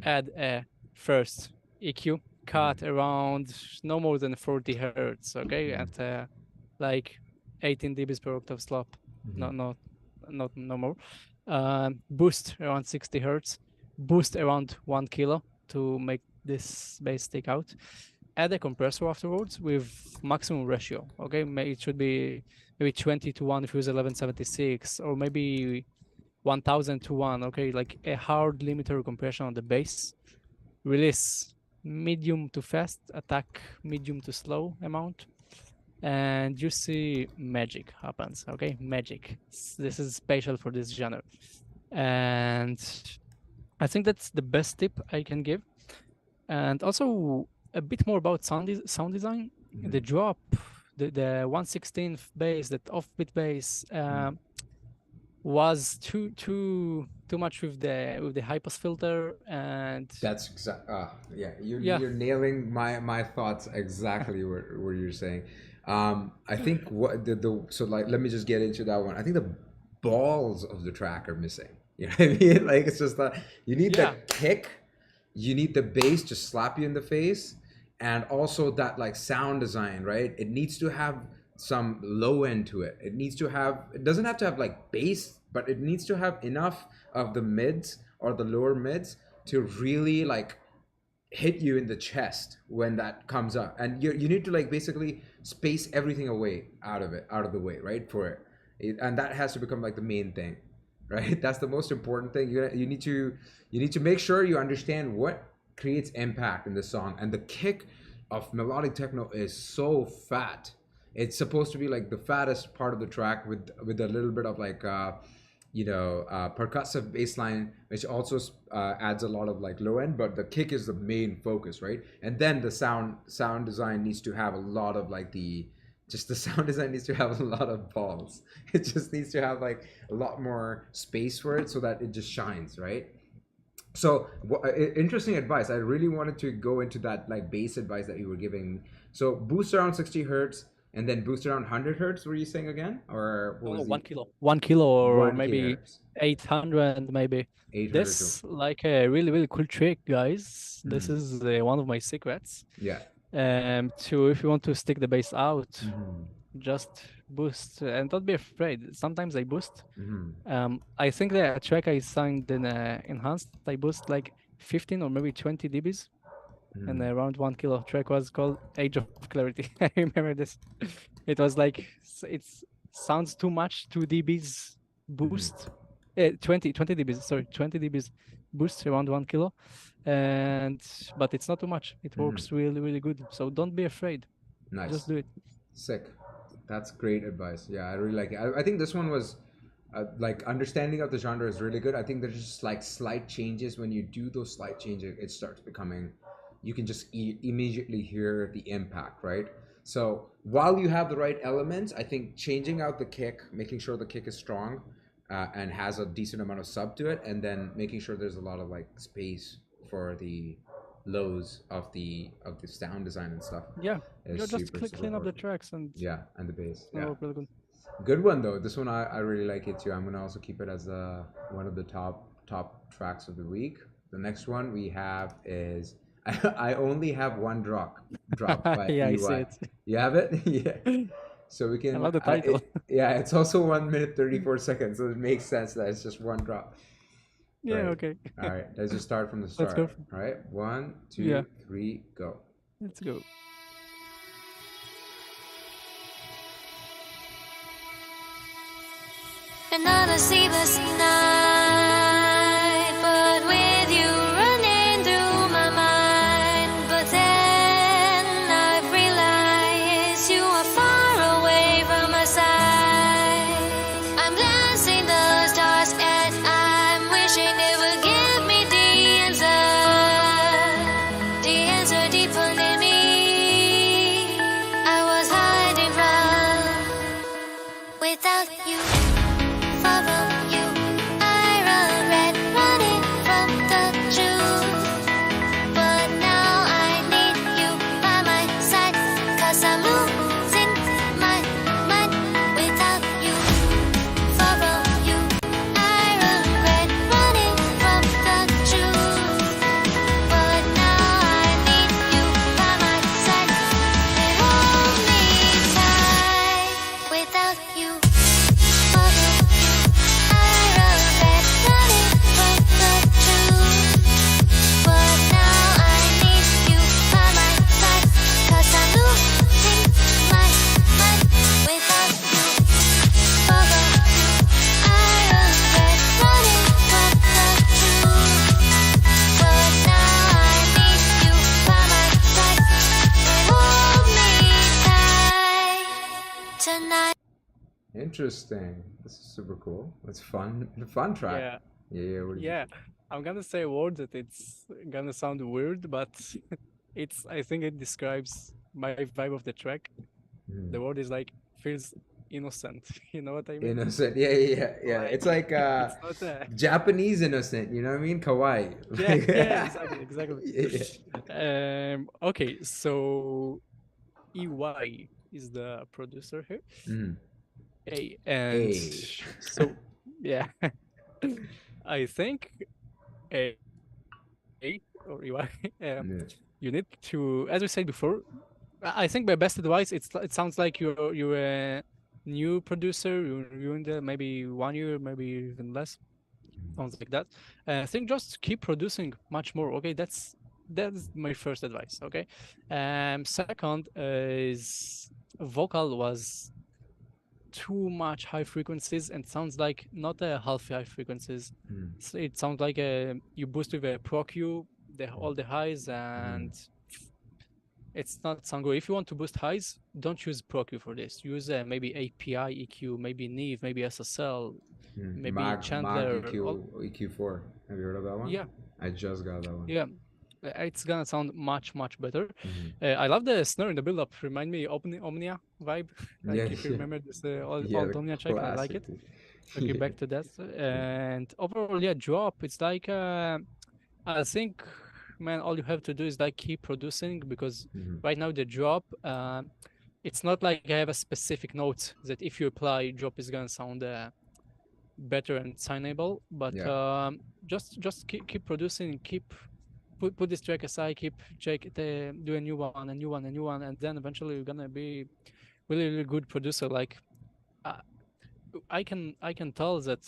Add a first EQ cut around no more than 40 hertz, okay, at like 18 dBs per octave slop, Hmm. not no more. Boost around 60 hertz, boost around 1 kilo to make this bass stick out. Add a compressor afterwards with maximum ratio, okay. It should be maybe 20:1 if you use 1176, or maybe 1000:1, okay, like a hard limiter compression on the bass. Release medium to fast, attack medium to slow amount, and you see magic happens, okay? Magic. This is special for this genre. And I think that's the best tip I can give. And also a bit more about sound design. The drop, the 1/16 bass, that offbeat bass, was too much with the high pass filter. And That's exact. Yeah, yeah, you're nailing my thoughts exactly where you're saying. I think what the so like let me just get into that one. I think the balls of the track are missing. You know what I mean? Like it's just that you need the yeah, kick, you need the bass to slap you in the face, and also that like sound design, right? It needs to have some low end to it. It needs to have. It doesn't have to have like bass, but it needs to have enough of the mids or the lower mids to really like hit you in the chest when that comes up, and you need to like basically space everything away out of the way, right, for and that has to become like the main thing, right? That's the most important thing. You need to make sure you understand what creates impact in the song, and the kick of melodic techno is so fat. It's supposed to be like the fattest part of the track with a little bit of like percussive bass line, which also adds a lot of like low end, but the kick is the main focus, right? And then the sound design needs to have a lot of like the sound design needs to have a lot of balls. It just needs to have like a lot more space for it so that it just shines, right? So interesting advice. I really wanted to go into that like bass advice that you were giving. So boost around 60 hertz And then boost around 100 hertz, were you saying again? Or what No, was the 1 kilo. 1 kilo or 1 maybe kilohertz? 800 maybe. 800 to. This like a really, really cool trick, guys. This Mhm. is one of my secrets. Yeah. To if you want to stick the bass out, Mhm. just boost and don't be afraid. Sometimes I boost. Mhm. I think the track I sang in enhanced, I boost like 15 or maybe 20 dBs, and Mhm. around 1 kilo track was called Age of Clarity. I remember this. It was like it sounds too much, 2 dBs boost, 20 dBs. Sorry, 20 dBs boost around 1 kilo, and but it's not too much. It works really, really good. So don't be afraid. Just Nice. do it. Sick. That's great advice. Yeah, I really like it. I think this one was like understanding of the genre is really good. I think there's just like slight changes. When you do those slight changes, it starts becoming, you can just immediately hear the impact, right? So while you have the right elements, I think changing out the kick, making sure the kick is strong and has a decent amount of sub to it, and then making sure there's a lot of like space for the lows of the sound design and stuff Yeah, is you just super super clean up the important. tracks and Yeah, and the bass. it's gonna Yeah, work really good. good one though. This one I really like it too. I'm gonna also keep it as one of the top tracks of the week. The next one we have is I only have one drop by Yeah, I see EY. it. You have it? Yeah. So we I can love the title. yeah, it's also 1 minute 34 seconds, so it makes sense that it's just one drop. Yeah, Right. okay. All right. Let's just start from the Let's go. start. All right. One, Yeah, two, three, go. let's go. Another sleepless night, but with you running through my mind. But then I realize you are far away from my side. I'm glancing the stars and I'm wishing they would give me the answer deep within me. I was hiding from without you. From you, I run red, running from the truth. But now I need you by my side, 'cause I'm losing my mind without you. From you, I run red, running from the truth. But now I need you by my side, and hold me tight without you. Tonight. Interesting. This is super cool. It's fun. Fun track. Yeah, Yeah. yeah. I'm gonna say a word that it's gonna sound weird, but I think it describes my vibe of the track. The word is like feels innocent. You know what I mean? Innocent. Yeah. Like It's like it's not a Japanese innocent. You know what I mean? Kawaii. yeah, exactly. Yeah. Okay, so EY is the producer here. Mm. And Hey. so yeah, I think A or EY, Yeah. you need to, as we said before, I think my best advice, it sounds like you're a new producer, you're in the maybe 1 year, maybe even less, sounds like that. I think just keep producing much more. Okay, that's my first advice. Okay, second is vocal was too much high frequencies and sounds like not a healthy high frequencies. So it sounds like you boost with a Pro Q, all the highs, and it's not sound good. If you want to boost highs, don't use Pro Q for this. Use maybe API EQ, maybe Neve, maybe SSL, maybe Mag Chandler. EQ4. Have you heard of that one? Yeah, I just got that one. yeah. It's gonna sound much better. I love the snare in the build-up. Remind me Omnia vibe. Like Yeah, if you yeah. remember this Yeah, old the Omnia track, I like it. classic. Okay, back to that. And overall, yeah, drop. It's like I think, man, all you have to do is like keep producing because right now the drop it's not like I have a specific note that if you apply, drop is gonna sound better and signable. But Yeah. just keep producing, put this track aside, keep do a new one, a new one, a new one, and then eventually you're gonna be really good producer. Like uh, I can tell that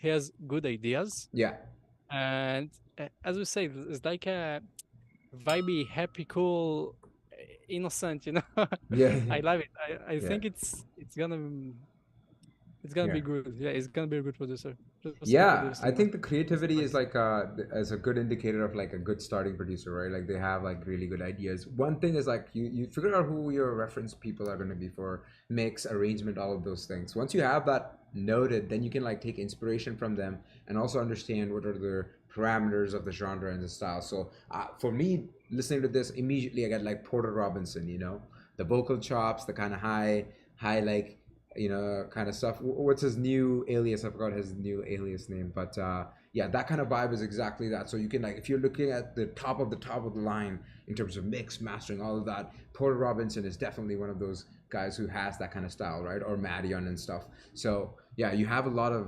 he has good ideas, Yeah. and as we say, it's like a vibey, happy, cool, innocent. Yeah. I love it. I Yeah. think it's gonna be Yeah. good. Yeah, it's gonna be a good producer. Just keep Yeah, producing, I man. think the It's creativity is nice. like as a good indicator of like a good starting producer, right? Like they have like really good ideas. One thing is like you figure out who your reference people are going to be for mix, arrangement, all of those things. Once you have that noted, then you can like take inspiration from them and also understand what are the parameters of the genre and the style. So for me, listening to this immediately, I get like Porter Robinson, the vocal chops, the kind of high like kind of stuff. What's his new alias? I forgot his new alias name, but yeah, that kind of vibe is exactly that. So you can like, if you're looking at the top of the line in terms of mix, mastering, all of that, Porter Robinson is definitely one of those guys who has that kind of style, right? Or Madion and stuff. So yeah, you have a lot of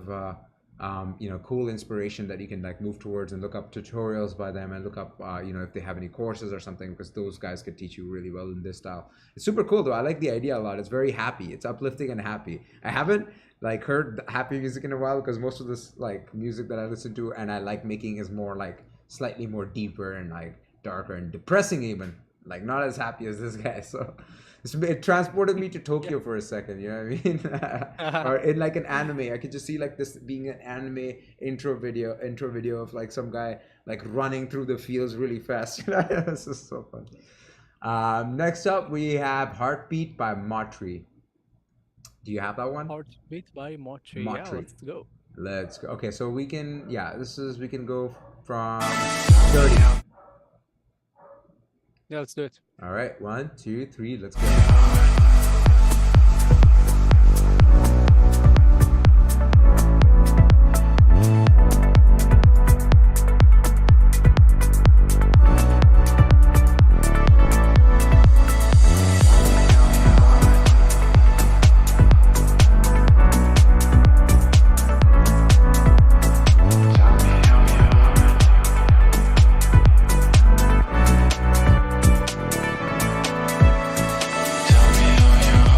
cool inspiration that you can like move towards and look up tutorials by them and look up if they have any courses or something, because those guys could teach you really well in this style. It's super cool though. I like the idea a lot. It's very happy. It's uplifting and happy. I haven't like heard happy music in a while, because most of this like music that I listen to and I like making is more like slightly more deeper and like darker and depressing, even like not as happy as this guy. So it transported me to Yeah. Tokyo for a second, you know what I mean? Or in like an anime, I could just see like this being an anime intro video of like some guy like running through the fields really fast. This is so fun. Next up, we have Heartbeat by Matri. Do you have that one? Heartbeat by Mochi. Yeah, Matri. let's go. Let's go. Okay, so we can we can go from 30. Yeah, let's do it. All right, 1, 2, 3, let's go. Tell me how you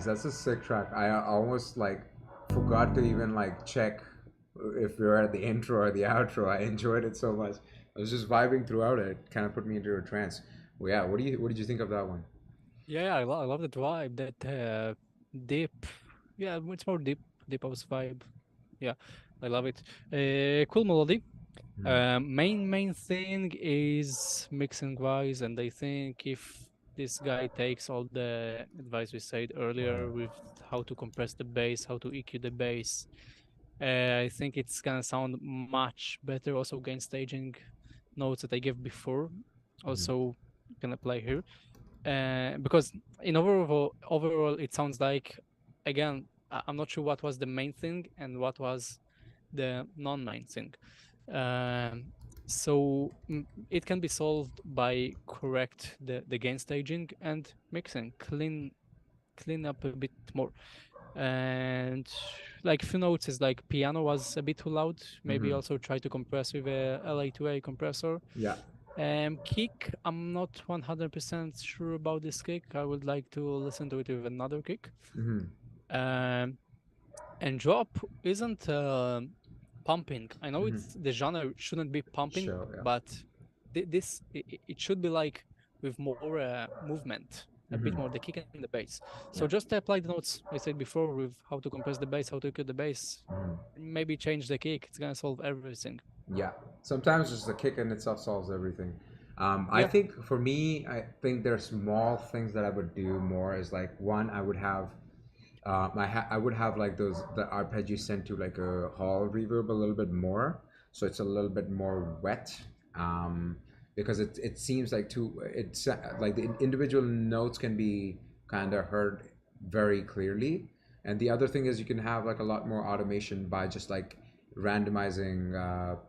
that's a sick track. I almost like forgot to even like check if we were at the intro or the outro. I enjoyed it so much. I was just vibing throughout it. It kind of put me into a trance. Well, yeah. What did you think of that one? Yeah, I love that vibe, that deep. Yeah, it's more deep house vibe. Yeah, I love it. Cool melody. Main thing is mixing wise, and I think if this guy takes all the advice we said earlier with how to compress the bass, how to EQ the bass, I think it's gonna sound much better. Also, gain staging notes that I gave before, also gonna play here. Because in overall, it sounds like, again, I'm not sure what was the main thing and what was the non-main thing. So it can be solved by correct the gain staging and mixing, clean up a bit more. And like few notes is like piano was a bit too loud. Maybe also try to compress with a LA2A compressor. Yeah. Kick, I'm not 100% sure about this kick. I would like to listen to it with another kick. And drop isn't pumping. I know it's the genre shouldn't be pumping, Sure, yeah. but it should be like with more movement, a bit more the kick and the bass. So just apply the notes I said before with how to compress the bass, how to cut the bass. Maybe change the kick. It's gonna solve everything. Yeah. Sometimes just the kick in itself solves everything. I think for me, I think there's small things that I would do more. Is like one, I would have. I would have like the arpeggio sent to like a hall reverb a little bit more, so it's a little bit more wet. Because it seems like it's like the individual notes can be kind of heard very clearly. And the other thing is you can have like a lot more automation by just like randomizing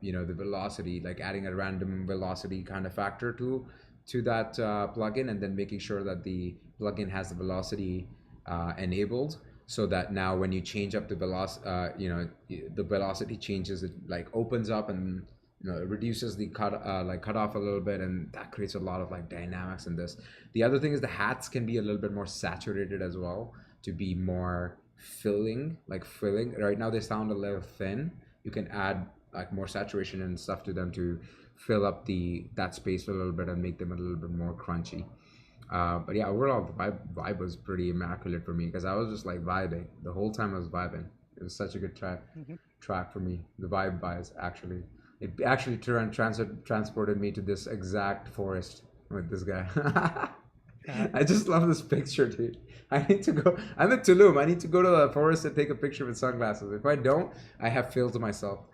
the velocity, like adding a random velocity kind of factor to that plugin, and then making sure that the plugin has the velocity enabled, so that now when you change up the the velocity changes, it like opens up and it reduces the cut off a little bit, and that creates a lot of like dynamics in this. The other thing is the hats can be a little bit more saturated as well, to be more filling. Right now they sound a little thin. You can add like more saturation and stuff to them to fill up that space a little bit and make them a little bit more crunchy. But yeah, overall the vibe was pretty immaculate for me, because I was just like vibing the whole time. I was vibing. It was such a good track for me. The vibe buys actually. It actually transported me to this exact forest with this guy. I just love this picture, dude. I need to go. I'm in Tulum. I need to go to the forest and take a picture with sunglasses. If I don't, I have failed to myself.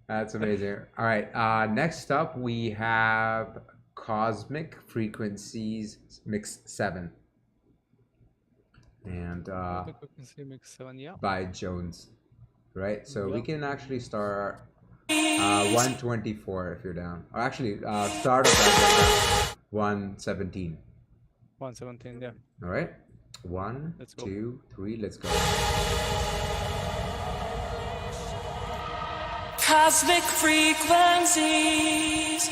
That's amazing. All right. Next up, we have Cosmic Frequencies Mix 7. And Mix 7, yeah. by Jones. Right? So we can actually start 124 if you're down. Or actually, start at 117. 117, yeah. All right. One, Let's go. 2, 3, let's go. Cosmic frequencies.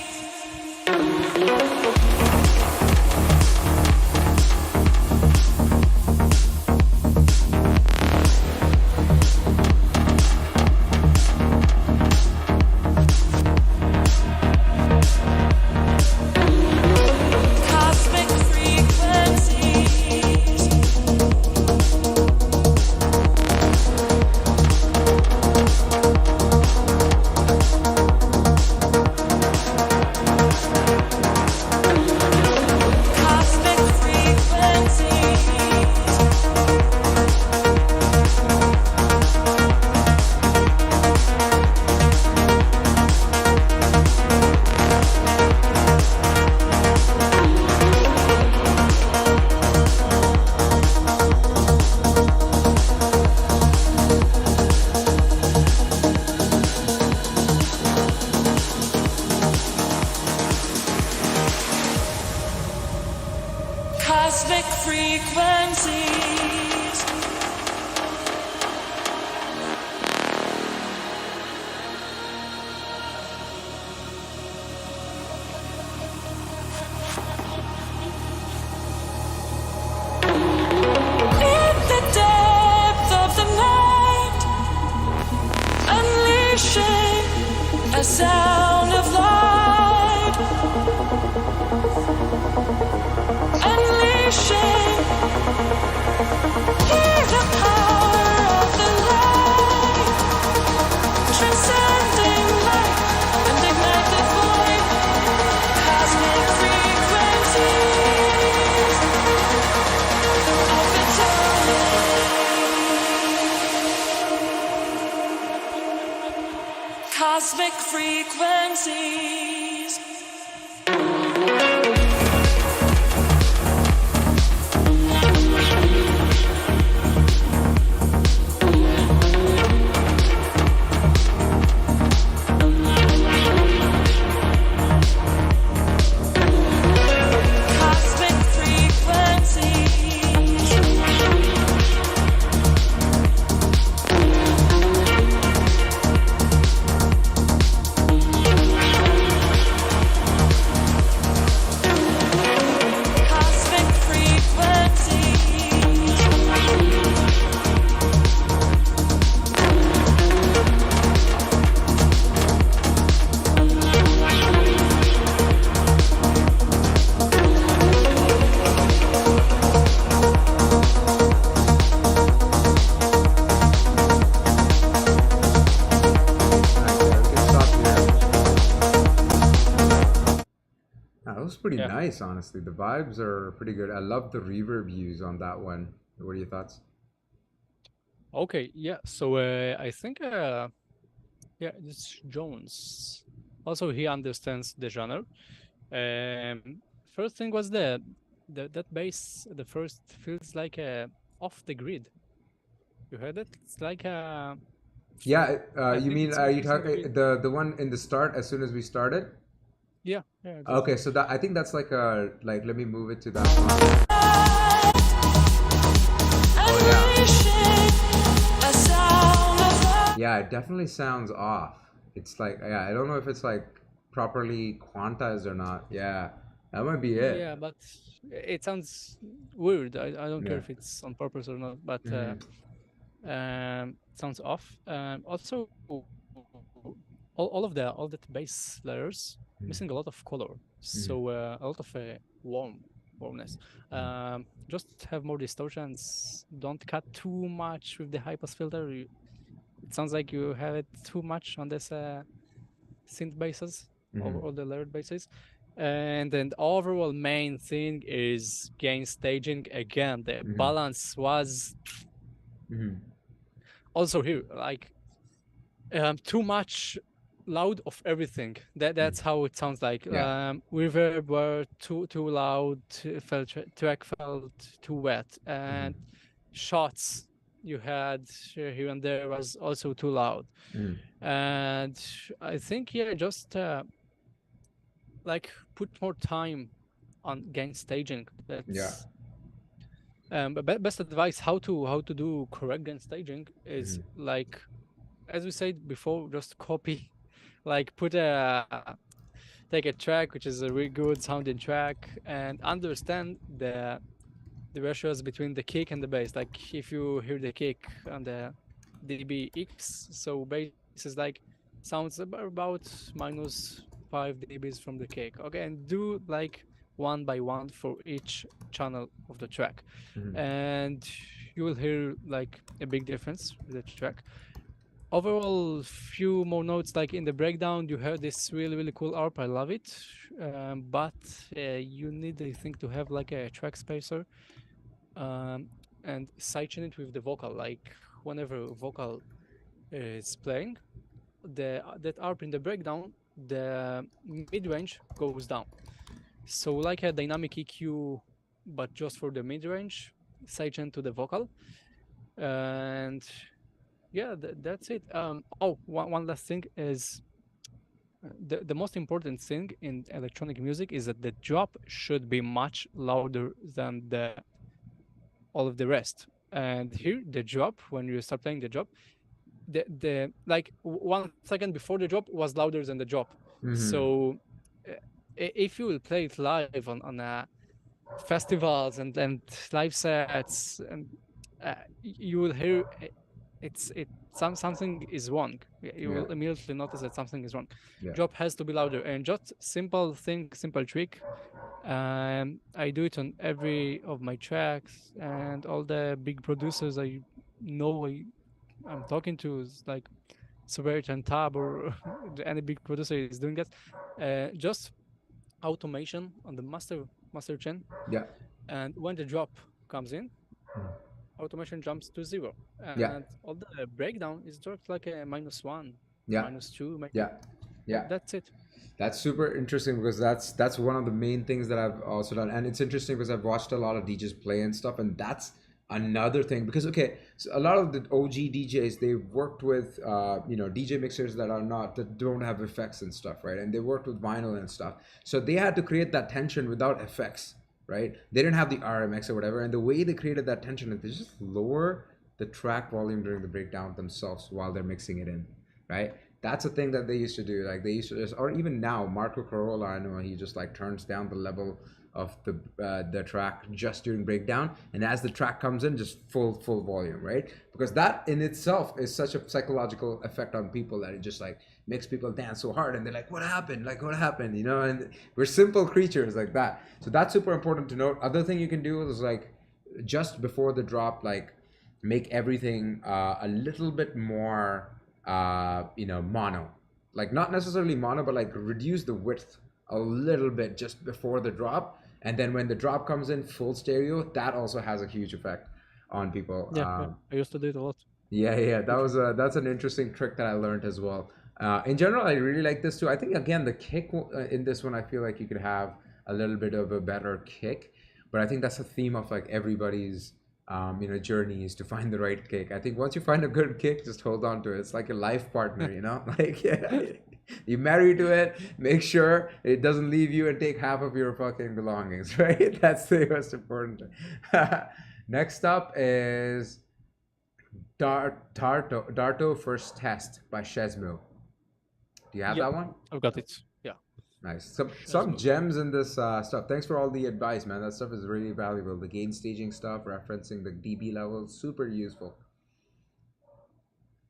Cosmic frequencies. frequencies. Cosmic frequencies. Cosmic frequencies. That was pretty Yeah. nice, honestly. The vibes are pretty good. I love the reverb use on that one. What are your thoughts? Okay, yeah. So I think yeah, it's Jones. Also, he understands the genre. First thing was the that bass. The first feels like off the grid. You heard it? It's like Yeah, I you think mean it's are you missing a talking bit. the one in the start as soon as we started? Yeah, yeah, exactly. Okay, so that I think that's like a like let me move it to that one. Oh yeah, it definitely sounds off. It's like yeah, I don't know if it's like properly quantized or not. Yeah, that might be it. Yeah, but it sounds weird. I don't care Yeah. if it's on purpose or not, but Mhm. sounds off. Also, all that bass layers missing a lot of color, so a lot of warmness. Just have more distortions. Don't cut too much with the high pass filter. It sounds like you have it too much on this synth basses, all the layered basses. And then the overall main thing is gain staging. Again, the balance was Mhm. also here, like too much loud of everything. That's how it sounds like. Yeah. Reverb were too loud, track felt too wet, and shots you had here and there was also too loud. And I think yeah, just like put more time on gain staging. Yeah. That's but best advice how to do correct gain staging is like as we said before, just copy, like put take a track which is a really good sounding track and understand the ratios between the kick and the bass. Like if you hear the kick on the dBx, so bass is like sounds about minus 5 dBs from the kick. Okay, and do like one by one for each channel of the track, and you will hear like a big difference with the track. Overall, few more notes like in the breakdown. You heard this really cool arp. I love it, but you need I think to have like a track spacer and sidechain it with the vocal. Like whenever vocal is playing, the that arp in the breakdown, the mid range goes down. So like a dynamic EQ, but just for the mid range, sidechain to the vocal, and yeah, that's it. Oh, one last thing is the most important thing in electronic music is that the drop should be much louder than the all of the rest. And here, the drop, when you start playing the drop, the like 1 second before the drop was louder than the drop. So if you will play it live on festivals and live sets, and you will hear something is wrong. You will immediately notice that something is wrong. Yeah. Drop has to be louder, and just simple thing, simple trick. I do it on every of my tracks, and all the big producers I know I'm talking to is like Subert and Tab or any big producer is doing that. Just automation on the master chain, Yeah. and when the drop comes in, automation jumps to 0, and Yeah. all the breakdown is just like a -1, Yeah. -2 maybe. Yeah. Yeah. That's it. That's super interesting because that's one of the main things that I've also done, and it's interesting because I've watched a lot of DJs play and stuff, and that's another thing because okay, so a lot of the OG DJs they've worked with DJ mixers that don't have effects and stuff, right? And they worked with vinyl and stuff, so they had to create that tension without effects, right? They didn't have the RMX or whatever, and the way they created that tension is they just lower the track volume during the breakdown themselves while they're mixing it in, right? That's a thing that they used to do. Like they used to just, or even now, Marco Carola, I know he just like turns down the level of the track just during breakdown, and as the track comes in, just full volume, right? Because that in itself is such a psychological effect on people that it just like makes people dance so hard, and they're like, "What happened? Like what happened?" You know, and we're simple creatures like that. So that's super important to note. Other thing you can do is like just before the drop, like make everything a little bit more. Mono, like not necessarily mono, but like reduce the width a little bit just before the drop, and then when the drop comes in full stereo, that also has a huge effect on people. Yeah. I used to do it a lot. Yeah, that's an interesting trick that I learned as well. In general, I really like this too. I think again the kick in this one, I feel like you could have a little bit of a better kick, but I think that's a theme of like everybody's journey is to find the right kick. I think once you find a good kick, just hold on to it. It's like a life partner, like you marry to it, make sure it doesn't leave you and take half of your fucking belongings, right? That's the most important thing. Next up is Darto First Test by Shezmo. Do you have that one? I've got it. Yeah. Nice. Some gems in this stuff. Thanks for all the advice, man. That stuff is really valuable. The gain staging stuff, referencing the dB levels, super useful.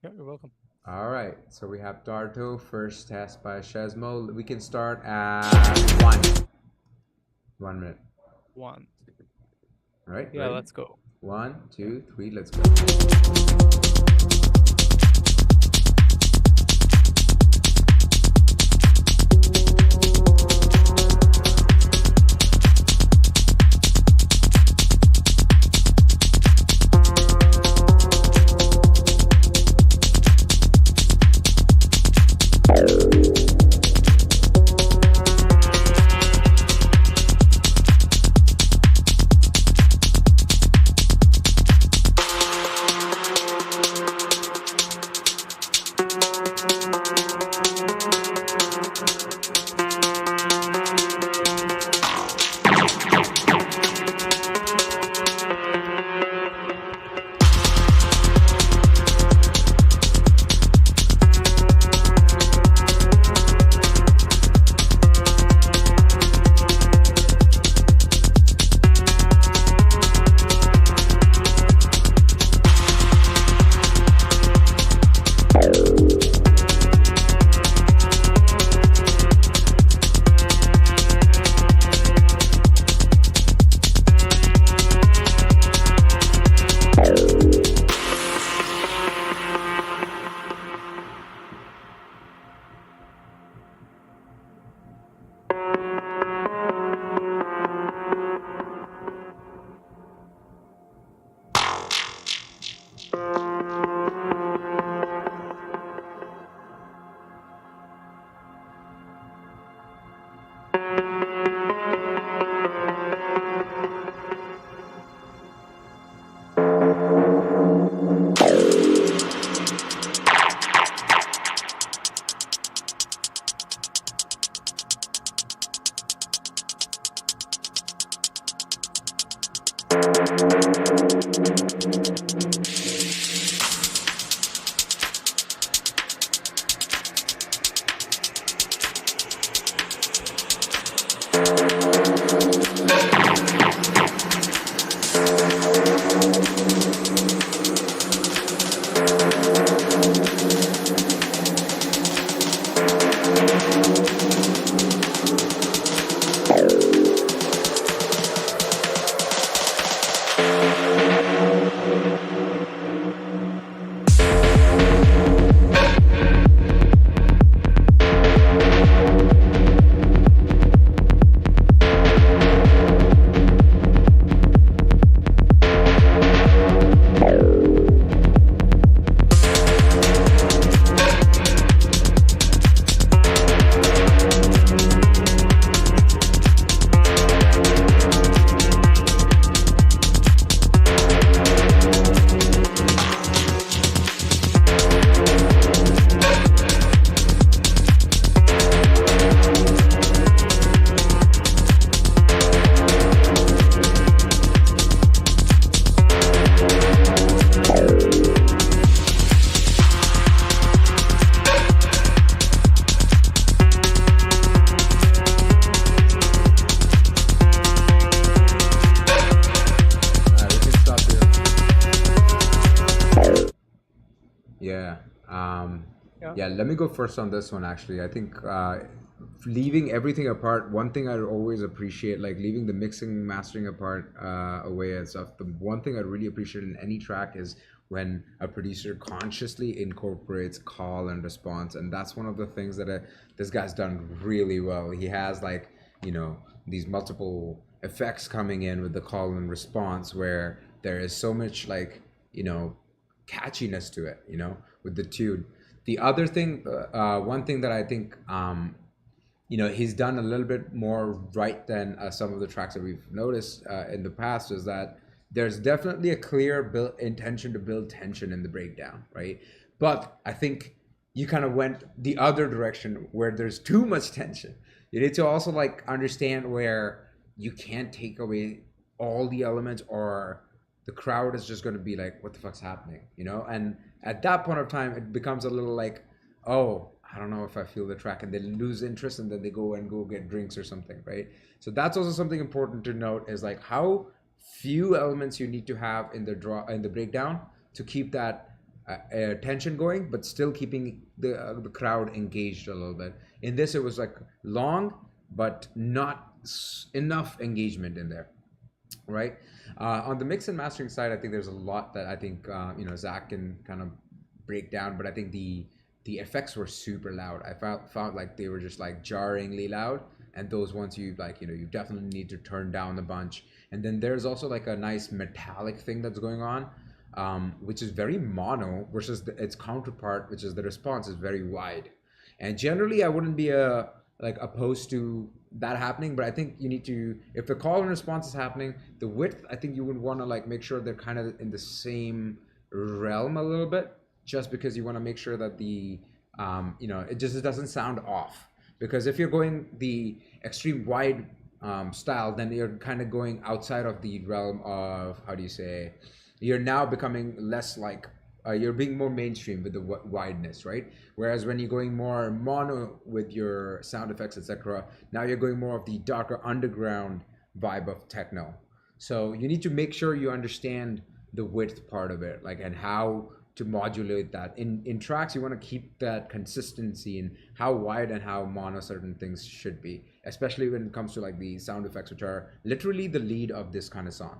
Yeah, you're welcome. All right. So we have Darto First Test by Shezmo. We can start at 1 minute. 1. All right. Yeah, ready? let's go. 1, 2, 3, let's go. Yeah. Um, Yeah. yeah, let me go first on this one actually. I think leaving everything apart, one thing I always appreciate, like leaving the mixing, mastering apart away and stuff, the one thing I really appreciate in any track is when a producer consciously incorporates call and response. And that's one of the things that this guy's done really well. He has like, you know, these multiple effects coming in with the call and response where there is so much like, you know, catchiness to it, you know, with the tune. The other thing, one thing that I think, you know, he's done a little bit more right than some of the tracks that we've noticed in the past is that there's definitely a clear intention to build tension in the breakdown, right? But I think you kind of went the other direction where there's too much tension. You need to also like understand where you can't take away all the elements or the crowd is just going to be like, what the fuck's happening, you know? And at that point of time, it becomes a little like, oh, I don't know if I feel the track, and they lose interest, and then they go get drinks or something, right? So that's also something important to note is like how few elements you need to have in the breakdown to keep that tension going, but still keeping the crowd engaged a little bit. In this, it was like long, but not enough engagement in there, right? On the mix and mastering side, I think there's a lot that I think you know, Zach can kind of break down, but I think the effects were super loud. I found like they were just like jarringly loud, and those ones you like, you know, you definitely need to turn down a bunch. And then there's also like a nice metallic thing that's going on, which is very mono versus its counterpart, which is the response is very wide. And generally, I wouldn't be like opposed to that happening, but I think you need to, if the call and response is happening, the width, I think you would want to like make sure they're kind of in the same realm a little bit, just because you want to make sure that the you know, it doesn't sound off. Because if you're going the extreme wide style, then you're kind of going outside of the realm of, how do you say, you're now becoming less like you're being more mainstream with the wideness, right? Whereas when you're going more mono with your sound effects, etc., now you're going more of the darker underground vibe of techno. So you need to make sure you understand the width part of it, like, and how to modulate that. In tracks, you want to keep that consistency in how wide and how mono certain things should be, especially when it comes to like the sound effects, which are literally the lead of this kind of song.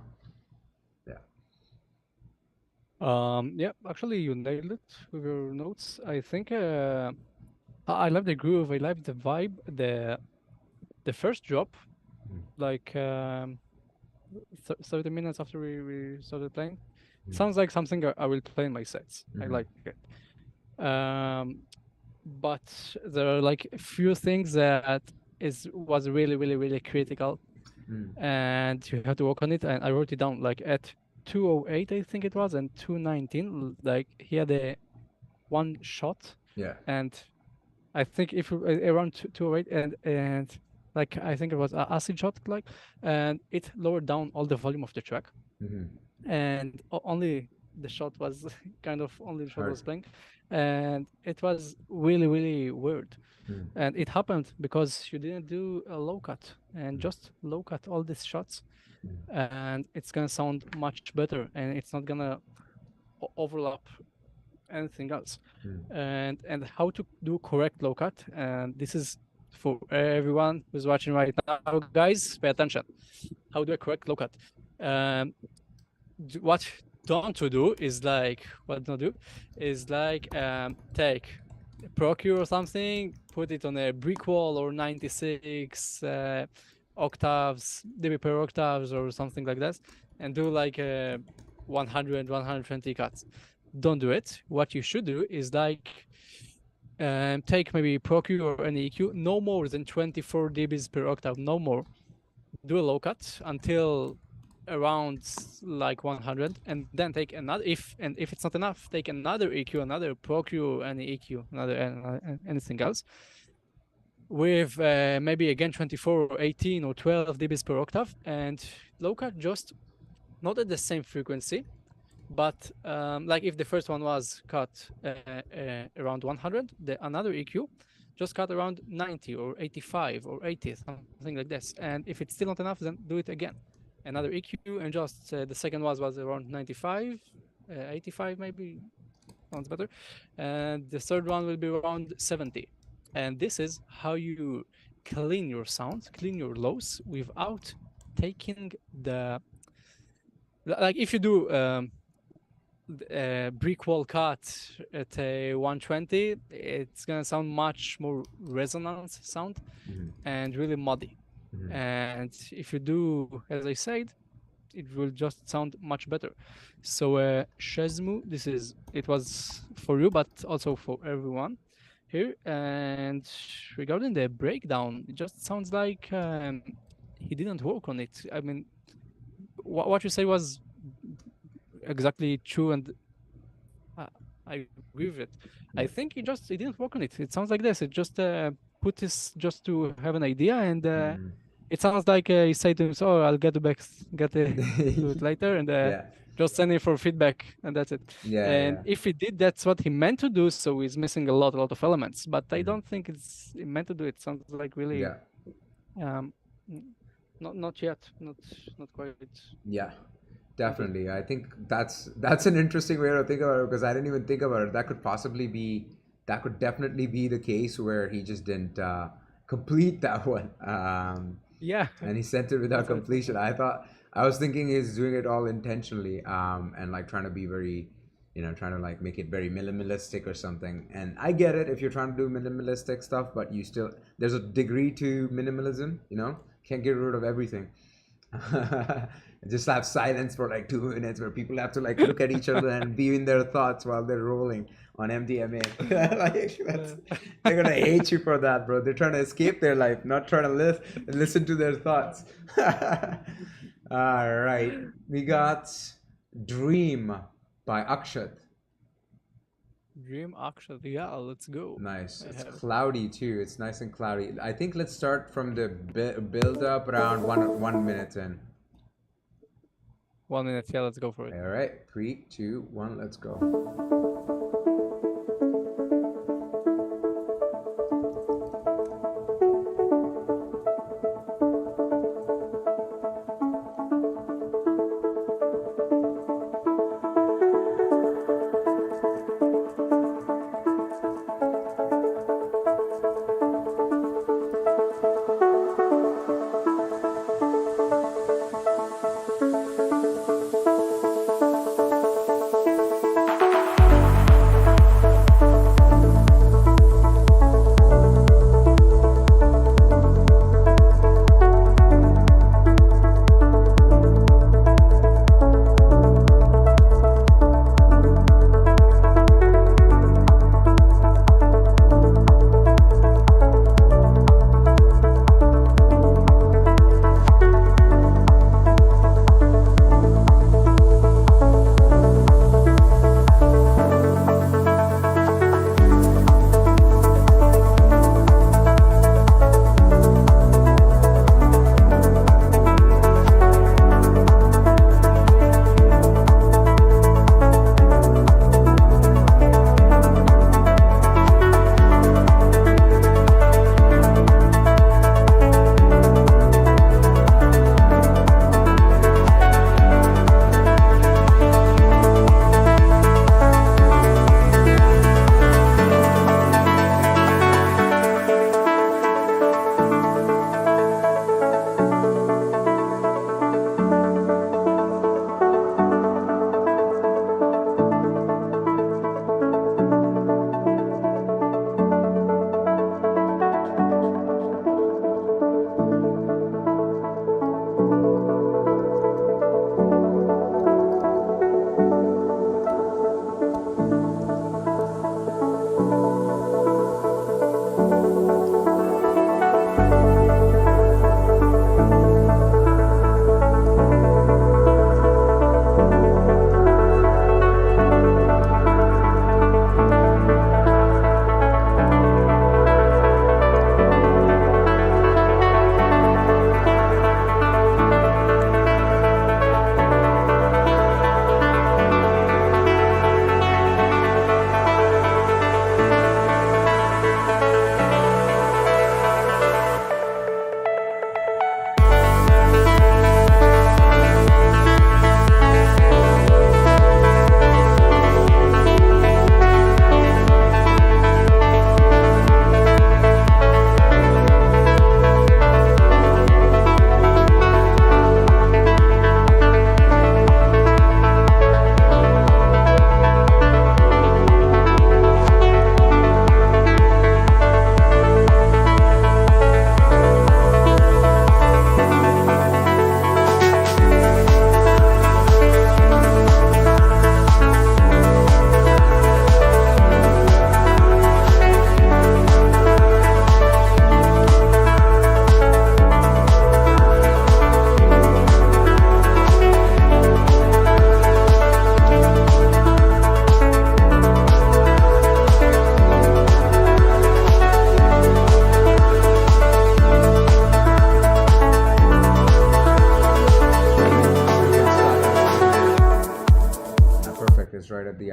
Yeah, actually, you nailed it with your notes. I think I love the groove. I love the vibe. The first drop, like 30 minutes after we started playing, sounds like something I will play in my sets. I like it. But there are like a few things that was really critical, and you have to work on it. And I wrote it down like at 208, I think it was, and 219. Like he had a one shot, Yeah. and I think if around 208, and like I think it was a acid shot, like, and it lowered down all the volume of the track, and only the shot was kind of only the shot was playing, and it was really weird. And it happened because you didn't do a low cut and just low cut all these shots, and it's gonna sound much better, and it's not gonna overlap anything else. And how to do correct low cut, and this is for everyone who's watching right now, guys, pay attention. How do I correct low cut? What don't to do is like, what don't do is like take Procure or something, put it on a brick wall or 96 octaves, dB per octaves or something like that, and do like 100, 120 cuts. Don't do it. What you should do is like take maybe Procure or any EQ, no more than 24 dBs per octave, no more. Do a low cut until around like 100, and then take another, if it's not enough, take another EQ, another Procure, any EQ, another anything else, with maybe again 24 or 18 or 12 dBs per octave, and low cut just not at the same frequency, but like if the first one was cut around 100, the another EQ just cut around 90 or 85 or 80, something like this. And if it's still not enough, then do it again. Another EQ, and just the second was around 95, 85 maybe, sounds better. And the third one will be around 70. And this is how you clean your sound, clean your lows without taking the, like if you do brick wall cut at a 120, it's gonna sound much more resonance sound and really muddy. And if you do, as I said, it will just sound much better. So Shazmu, it was for you, but also for everyone here. And regarding the breakdown, it just sounds like he didn't work on it. I mean, what you say was exactly true, and I agree with it. I think he didn't work on it. It sounds like this. It just put this just to have an idea, and it sounds like he said to himself, "Oh, I'll get to it later," and just send it for feedback, and that's it. And if he did, that's what he meant to do. So he's missing a lot of elements. But I don't think it's meant to do. It sounds like really, not yet, not quite. Yeah. Definitely. I think that's an interesting way to think about it, because I didn't even think about it. That could definitely be the case where he just didn't complete that one. And he sent it without completion. I was thinking he's doing it all intentionally, and like trying to be very, trying to like make it very minimalistic or something. And I get it if you're trying to do minimalistic stuff, but there's a degree to minimalism, can't get rid of everything. Just have silence for like 2 minutes where people have to like look at each other and be in their thoughts while they're rolling on MDMA. They're gonna hate you for that, bro. They're trying to escape their life, not trying to listen to their thoughts. All right, we got Dream by Akshat. Dream Akshat, yeah, let's go. Nice. It's cloudy too. It's nice and cloudy. I think let's start from the build up around 1 minute in. 1 minute, yeah, let's go for it. All right, 3, 2, 1, let's go.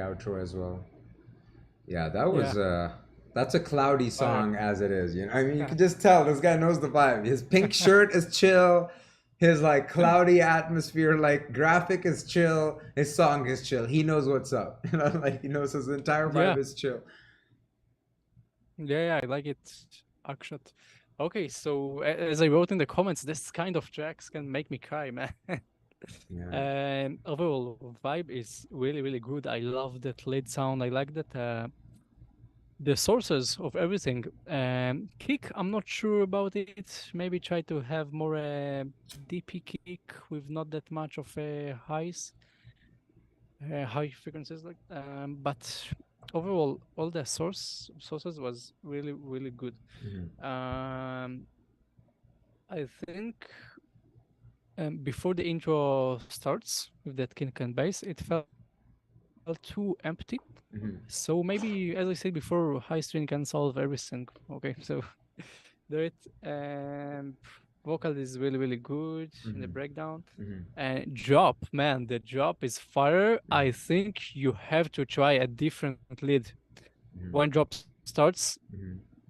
outro as well. Yeah, that was that's a cloudy song as it is. You know, I mean, you can just tell this guy knows the vibe. His pink shirt is chill. His like cloudy atmosphere, like graphic is chill. His song is chill. He knows what's up. You know, like he knows his entire vibe is chill. Yeah, I like it. Akshat. Okay, so as I wrote in the comments, this kind of tracks can make me cry, man. Overall vibe is really, really good. I love that lead sound. I like that the sources of everything. Kick, I'm not sure about it. Maybe try to have more DP kick with not that much of highs, high frequencies like. But overall, all the sources was really, really good. I think before the intro starts with that kick and bass, it felt too empty. So maybe, as I said before, high string can solve everything. Okay, so do it. Vocal is really, really good in the breakdown. And drop, man, the drop is fire. I think you have to try a different lead. When drop starts,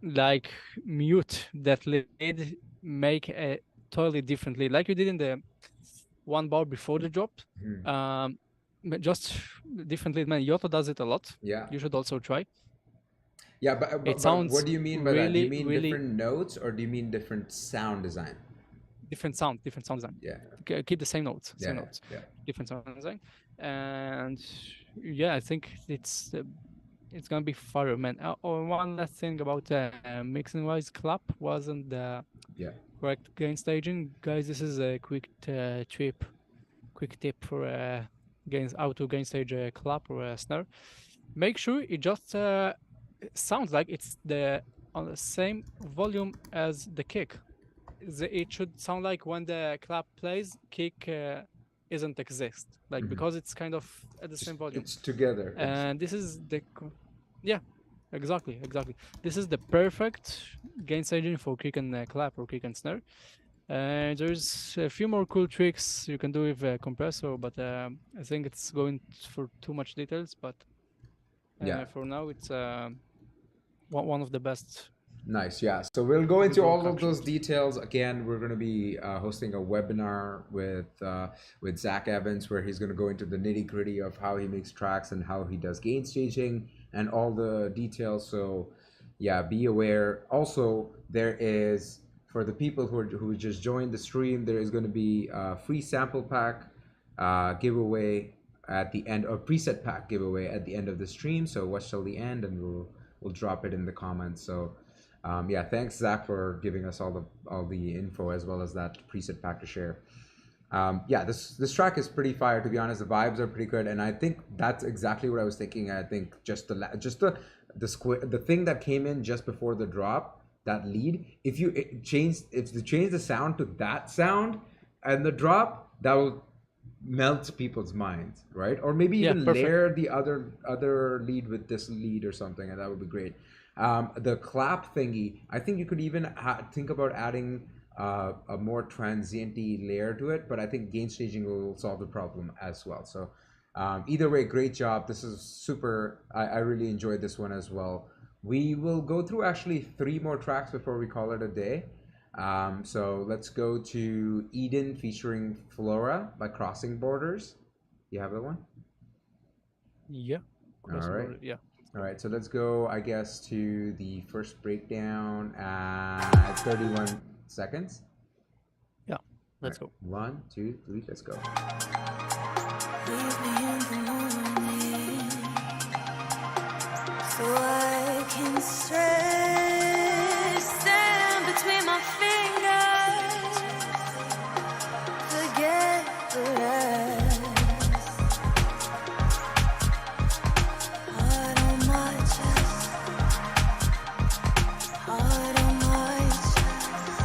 like mute that lead, make a totally different lead, like you did in the one bar before the drop. Just different lead, man. Yoto does it a lot. Yeah, you should also try. Yeah, but it sounds what do you mean by really, that? Do you mean really different notes or do you mean different sound design? Different sound design. Yeah. Keep the same notes. Yeah. Different sound design. And yeah, I think it's gonna be fire, man. One last thing about mixing wise, clap wasn't the correct gain staging, guys. This is a quick tip for how to gain stage a clap or a snare. Make sure it just sounds like it's on the same volume as the kick. It should sound like when the clap plays, kick isn't exist, like because it's kind of at the same volume. It's together. And this is exactly. This is the perfect gain staging for kick and clap or kick and snare. There's a few more cool tricks you can do with a compressor, but I think it's going for too much details. But for now, it's one of the best. Nice, yeah. So we'll go into all of those details. Again, we're going to be hosting a webinar with Zack Evans, where he's going to go into the nitty gritty of how he makes tracks and how he does gain staging and all the details. So yeah, be aware. Also, there is, for the people who just joined the stream, there is going to be a free sample pack giveaway at the end, or preset pack giveaway at the end of the stream. So watch till the end, and we'll drop it in the comments. So yeah, thanks Zach for giving us all the info as well as that preset pack to share. Yeah, this track is pretty fire, to be honest. The vibes are pretty good, and I think that's exactly what I was thinking. I think just the thing that came in just before the drop, that lead, if you change the sound to that sound and the drop, that will melt people's minds, right? Or maybe even layer the other lead with this lead or something, and that would be great. The clap thingy, I think you could even think about adding a more transient-y layer to it, but I think gain staging will solve the problem as well. So either way, great job. This is super. I really enjoyed this one as well. We will go through actually 3 more tracks before we call it a day. So let's go to Eden featuring Flora by Crossing Borders. You have that one? Yeah. All right. Yeah. All right, so let's go, I guess, to the first breakdown at 31 seconds. Yeah, let's go. 1, 2, 3, let's go. Leave me in the morning so I can stretch sand between my fingers, forget the rest. Heart on my chest, heart on my chest,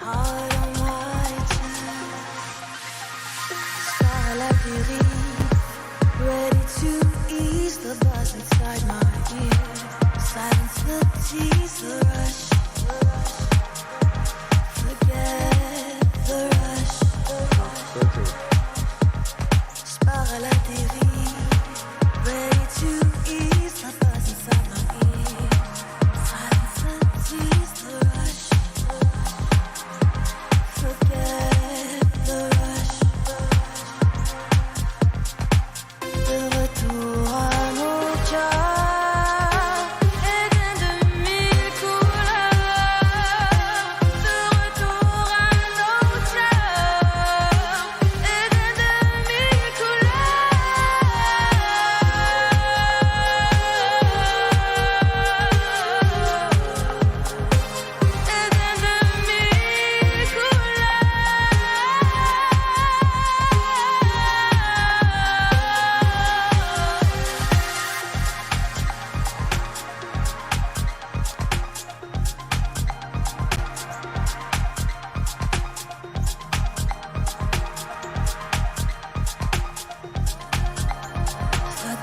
heart on my chest. Starlight beauty, ready to ease the buzz inside my ear. Silence the tease, the rush, forget the rush. Starlight beauty,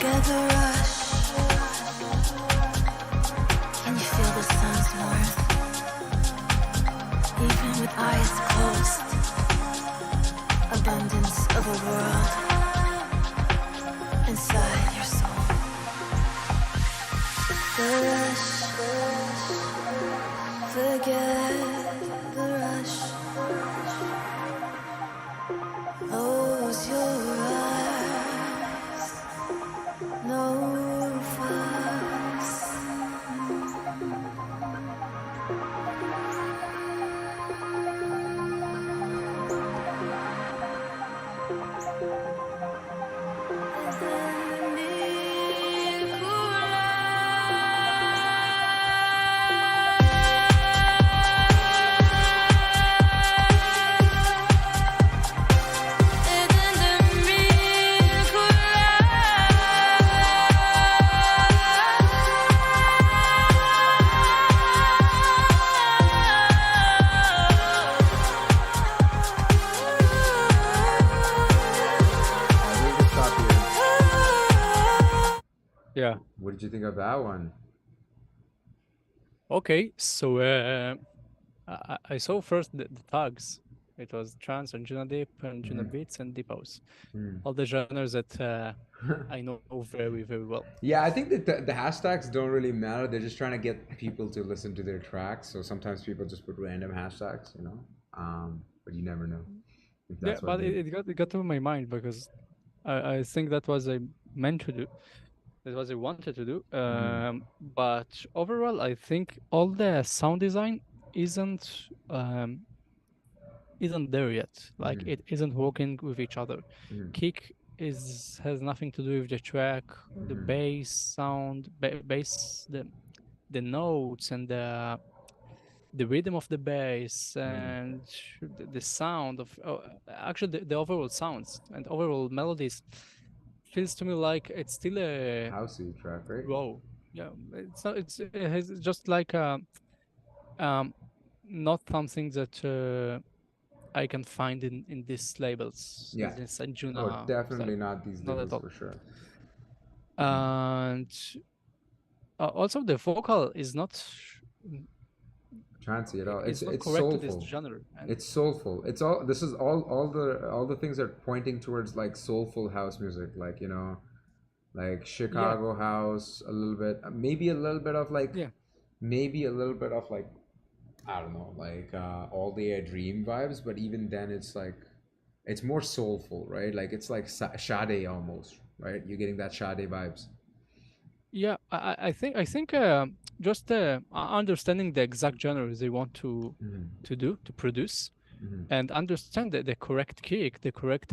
get the rush? Can you feel the sun's warmth? Even with eyes closed, abundance of a world inside your soul. The rush, forget the rush. Close your eyes, no fuss. Yeah. What did you think of that one? Okay. So I saw first the tags. It was trance, Anjunadeep, Anjunabeats, and deep house. All the genres that I know very, very well. Yeah, I think that the hashtags don't really matter. They're just trying to get people to listen to their tracks. So sometimes people just put random hashtags, you know. But you never know if Yeah, that's what but it got to my mind because I think that was I meant to do. That was I wanted to do. But overall, I think all the sound design isn't there yet. Like it isn't working with each other. Kick has nothing to do with the track, the bass sound, bass, the notes and the rhythm of the bass and the sound of actually the overall sounds and overall melodies feels to me like it's still a housey track, right? raw. Yeah, it's not. It has just like not something that I can find in these labels. Yeah. This Anjuna Oh, definitely stuff. not these Not at labels all. for sure. And also the vocal is not Trancey at all. it's not It's correct to soulful. this genre. And It's soulful. It's all. This is all the things are pointing towards like soulful house music, like you know, like Chicago house, a little bit, maybe a little bit of like, yeah. maybe a little bit of like, I don't know, like all the air dream vibes. But even then, it's like, it's more soulful, right? Like it's like Sade almost, right? You're getting that Sade vibes. Yeah, I think just understanding the exact genres they want to produce, and understand the correct kick, the correct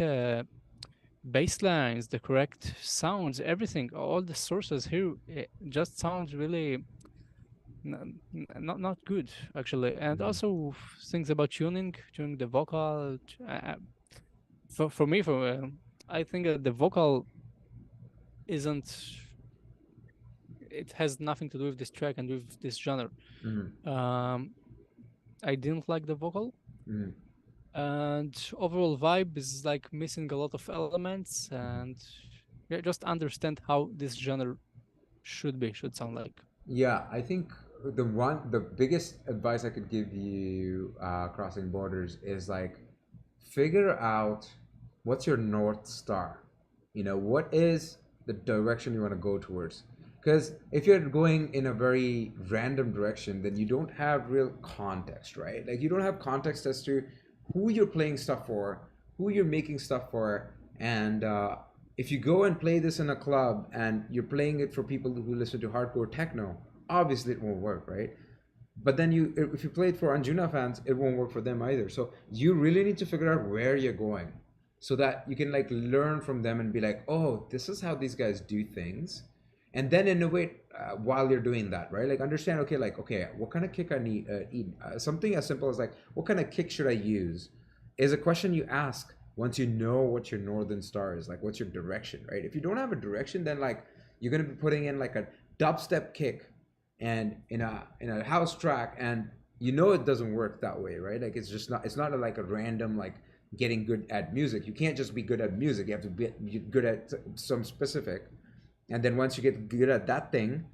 bass lines, the correct sounds, everything, all the sources here just sounds really not good actually. And also things about tuning the vocal. For me, I think the vocal isn't. It has nothing to do with this track and with this genre. I didn't like the vocal, and overall vibe is like missing a lot of elements, and just understand how this genre should sound like. Yeah, I think the biggest advice I could give you crossing borders is like figure out what's your North Star. You know, what is the direction you want to go towards? Because if you're going in a very random direction, then you don't have real context, right? Like you don't have context as to who you're playing stuff for, who you're making stuff for, and if you go and play this in a club and you're playing it for people who listen to hardcore techno, obviously it won't work, right? But then if you play it for Anjuna fans, it won't work for them either. So you really need to figure out where you're going, so that you can like learn from them and be like, oh, this is how these guys do things, and then innovate while you're doing that, right? Like understand, okay, what kind of kick I need, something as simple as like, what kind of kick should I use, is a question you ask once you know what your Northern Star is, like what's your direction, right? If you don't have a direction, then like you're gonna be putting in like a dubstep kick and in a house track, and you know it doesn't work that way, right? Like it's not like a random like getting good at music. You can't just be good at music. You have to be good at some specific. And then once you get good at that thing,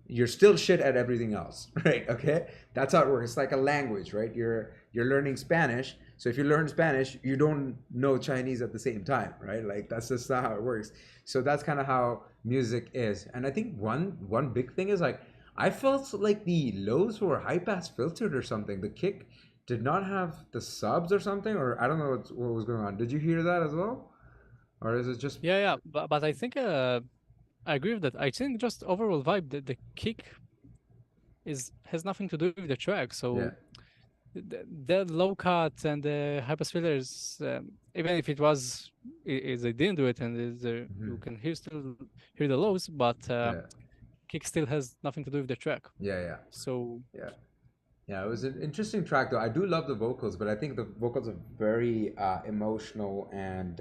you're still shit at everything else, right? Okay, that's how it works. It's like a language, right? You're learning Spanish. So if you learn Spanish, you don't know Chinese at the same time, right? Like that's just not how it works. So that's kind of how music is. And I think one big thing is like I felt like the lows were high pass filtered or something. The kick did not have the subs or something, or I don't know what was going on. Did you hear that as well, or is it just Yeah. But I think I agree with that. I think just overall vibe, the kick has nothing to do with the track. So yeah? the low cut and the high pass filters, even if it was they didn't do it, and you can still hear the lows, but Yeah, kick still has nothing to do with the track. yeah. So Yeah, it was an interesting track though. I do love the vocals, but I think the vocals are very emotional and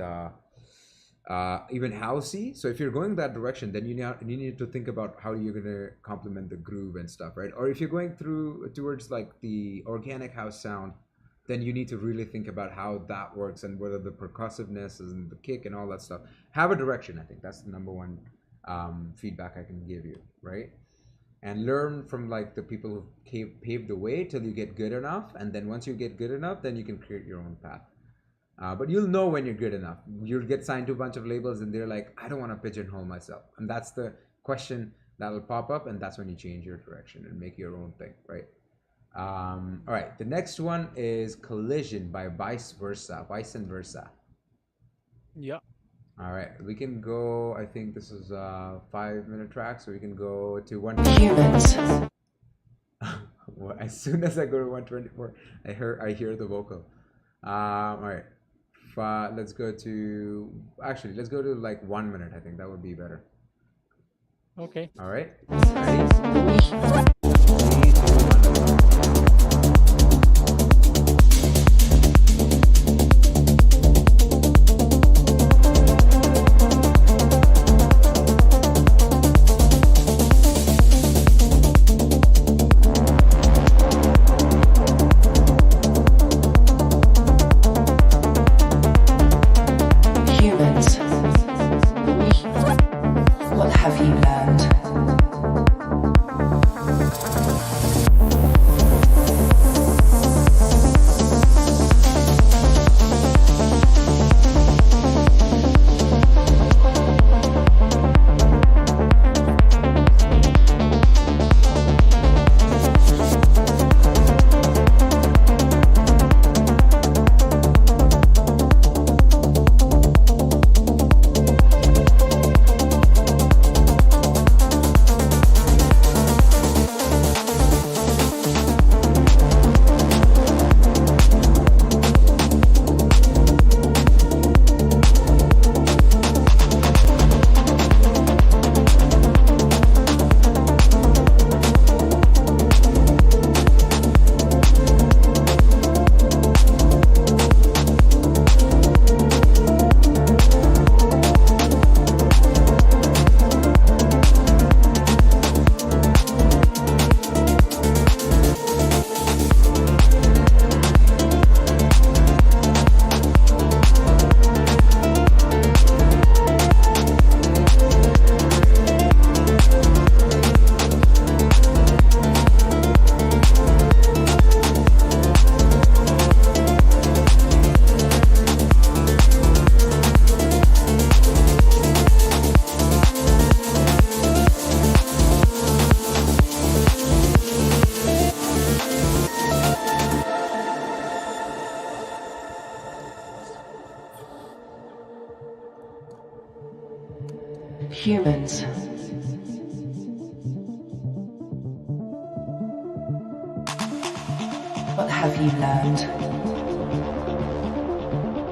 even housey. So if you're going that direction, then you need to think about how you're gonna complement the groove and stuff, right? Or if you're going towards like the organic house sound, then you need to really think about how that works and whether the percussiveness and the kick and all that stuff have a direction. I think that's the number one feedback I can give you, right? And learn from like the people who paved the way till you get good enough, and then once you get good enough, then you can create your own path. But you'll know when you're good enough. You'll get signed to a bunch of labels and they're like, I don't want to pigeonhole myself, and that's the question that'll pop up, and that's when you change your direction and make your own thing, right? All right, the next one is Collision by Vice and Versa. yeah. All right, we can go. I think this is a 5-minute track, so we can go to 1. Humans. Well, as soon as I go to 124, I hear the vocal. All right, let's go to let's go to like 1 minute. I think that would be better. Okay. All right, ready? 3, 2, 1. Humans. What have you learned? Humans. What have you learned?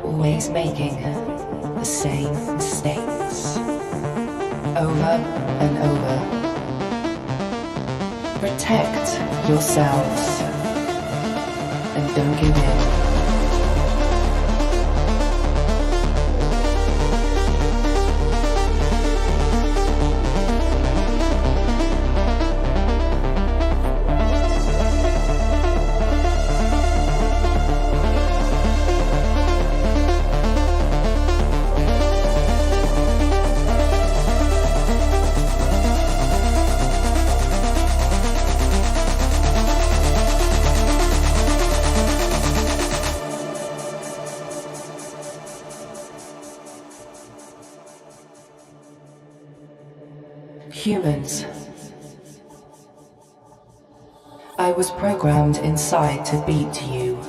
Always making the same mistakes over and over. Protect yourselves and don't give in. Humans. I was programmed inside to beat you.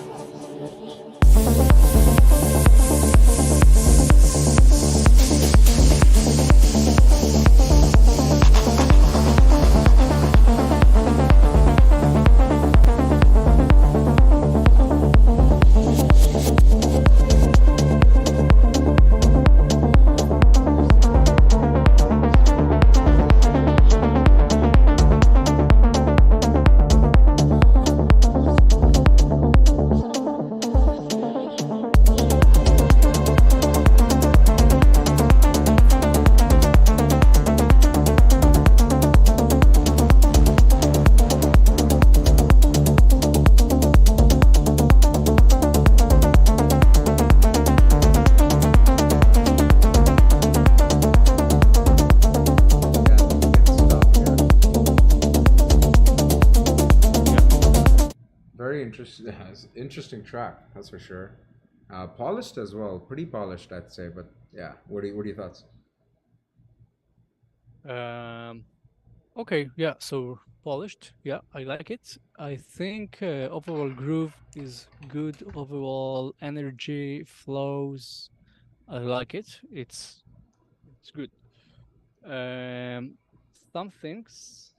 Very interesting track, that's for sure. Polished as well, pretty polished, I'd say. But yeah, what are your thoughts? Okay, yeah, so polished, yeah, I like it. I think overall groove is good, overall energy flows, I like it. It's good. Um, some things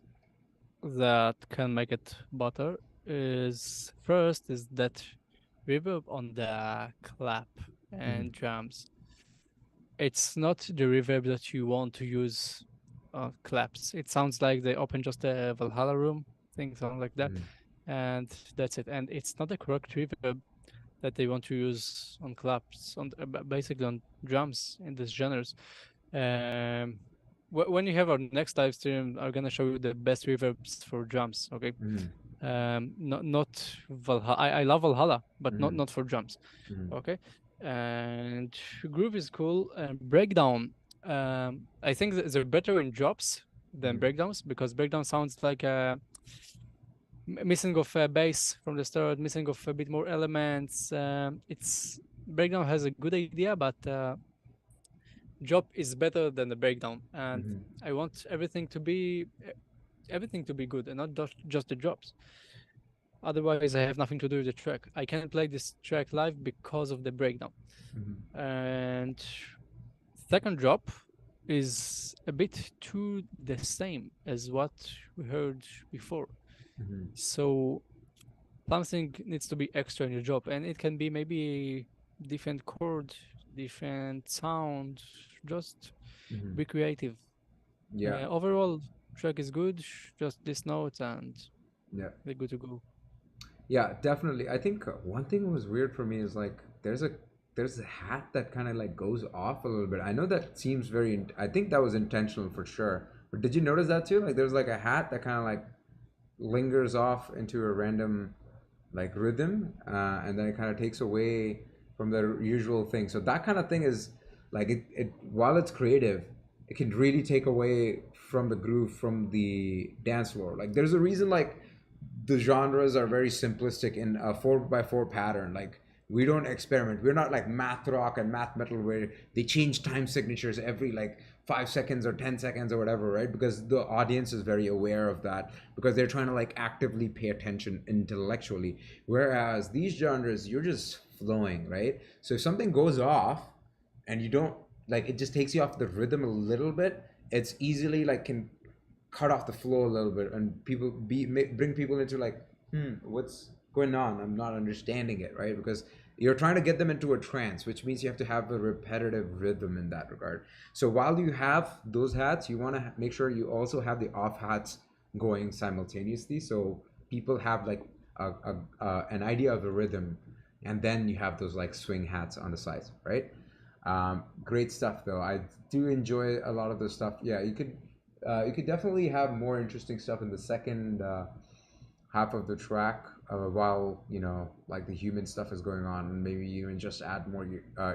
that can make it better is first is that reverb on the clap and drums. It's not the reverb that you want to use on claps. It sounds like they open just a Valhalla room, things something like that, and that's it. And it's not the correct reverb that they want to use on claps, on basically on drums in these genres. Um, when you have our next live stream, I'm gonna show you the best reverbs for drums. Okay, not Valhalla. I love Valhalla, but not for drums. Okay, and groove is cool. And breakdown, I think they're better in drops than breakdowns, because breakdown sounds like a missing of a bass from the start, missing of a bit more elements. It's breakdown has a good idea, but drop is better than the breakdown, and I want everything to be good and not just the drops. Otherwise, I have nothing to do with the track. I can't play this track live because of the breakdown. And second drop is a bit too the same as what we heard before. So something needs to be extra in your drop, and it can be maybe different chord, different sound, just be creative. Yeah. Overall, track is good, just this note and Yeah. we're good to go. Yeah, definitely. I think one thing was weird for me is like there's a hat that kind of like goes off a little bit. I know that seems I think that was intentional for sure. But did you notice that too? Like there's like a hat that kind of like lingers off into a random like rhythm, and then it kind of takes away from the usual thing. So that kind of thing is like it while it's creative, it can really take away from the groove from the dance floor. Like there's a reason like the genres are very simplistic in a 4x4 pattern. Like we don't experiment. We're not like math rock and math metal where they change time signatures every like 5 seconds or 10 seconds or whatever, right? Because the audience is very aware of that because they're trying to like actively pay attention intellectually. Whereas these genres, you're just flowing, right? So if something goes off and you don't like, it just takes you off the rhythm a little bit, it's easily like can cut off the flow a little bit and bring people into like, what's going on? I'm not understanding it, right? Because you're trying to get them into a trance, which means you have to have a repetitive rhythm in that regard. So while you have those hats, you want to make sure you also have the off hats going simultaneously, so people have like an idea of a rhythm, and then you have those like swing hats on the sides, right? Great stuff though. I do enjoy a lot of the stuff. Yeah, you could definitely have more interesting stuff in the second half of the track, while like the human stuff is going on, and maybe even just add more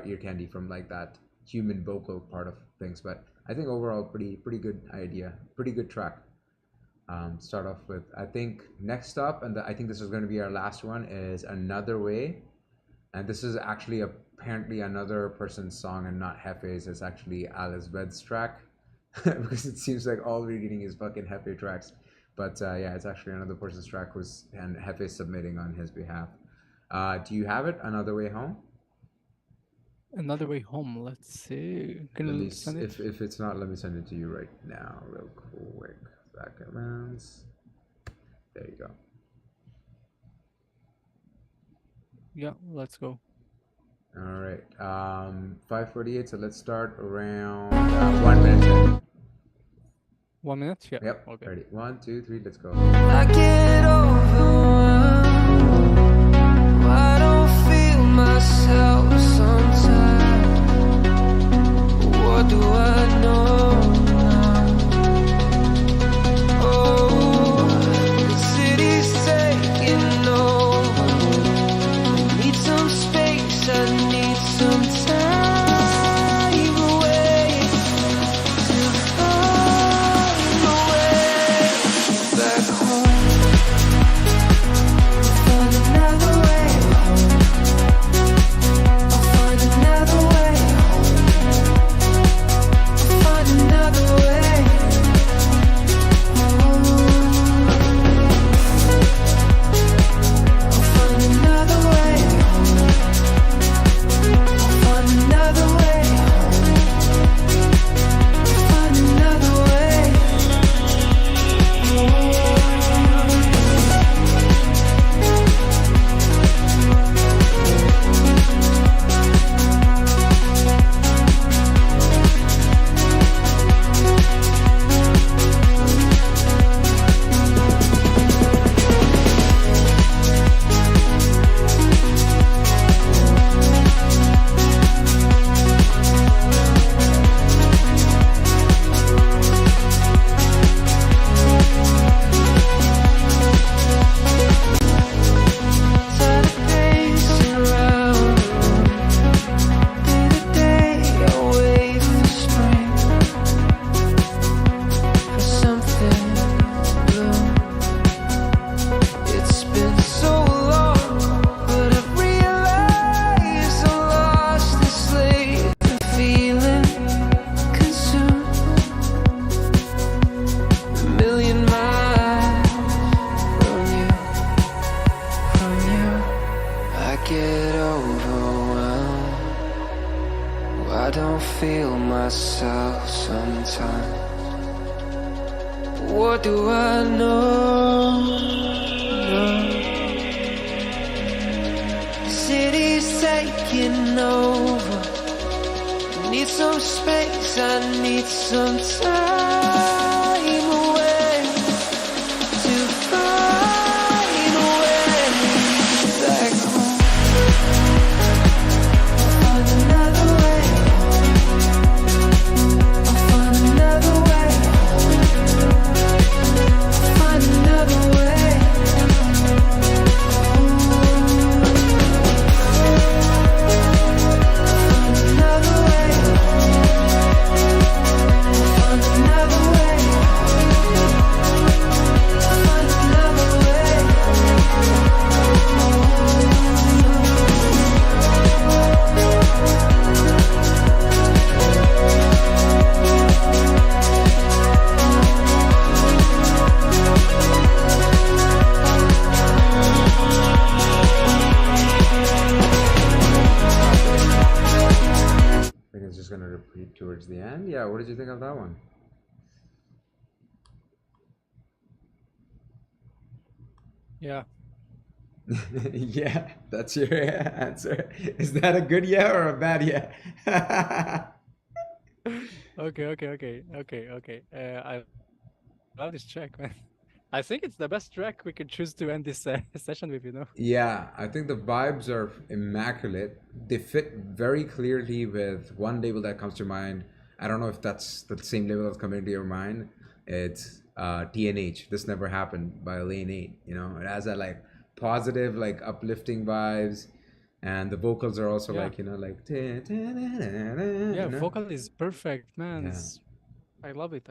ear candy from like that human vocal part of things. But I think overall pretty good idea, pretty good track. Start off with, I think next up, and I think this is going to be our last one, is Another Way, and this is actually apparently another person's song and not Hefe's. It's actually Alice Ved's track. because it seems like all we're getting is fucking Hefe tracks. But yeah, it's actually another person's track and Hefe submitting on his behalf. Do you have it? Another Way Home? Another Way Home. Let's see. Can Let you me, send it? if it's not, let me send it to you right now, real quick. Zack Evans. There you go. Yeah, let's go. All right. 5:48. So let's start around 1 minute. 1 minute? Yeah. Yep. Okay. Ready. 1, 2, 3. Let's go. I get overwhelmed. I don't feel myself sometimes. What do I know now? Oh, the city's taking over. I need some space. I need some time away to find my way back home. Find another way home. I'll find another way home. I'll find another way home. I'll find another way home. I'll find another way home. I'll find another way home. Tired of pacing around. Day to day, I wait for spring, for something blue. It's been so long, but I've realized I'm lost and slave to feeling consumed. A million miles from you. I get overwhelmed. I don't feel myself sometimes. What do I know? City's taking over. Need some space. I need some time away to find a way back home. I'll find another way home. I'll find another way home. I'll find another way home. I'll find another way home. I'll find another way home. I'll find another way I think it's just gonna repeat towards the end. Yeah. What did you think of that one? Yeah. Yeah, that's your answer. Is that a good yeah or a bad yeah? Okay. I love this track, man. I think it's the best track we could choose to end this session with, you know? Yeah, I think the vibes are immaculate. They fit very clearly with one label that comes to mind. I don't know if that's the same label that's coming to your mind. It's TNH. This Never Happened by Lane 8. You know, it has that like positive, like uplifting vibes, and the vocals are also Yeah. like, you know, like Yeah, you know? vocal is perfect, man. Yeah. I love it.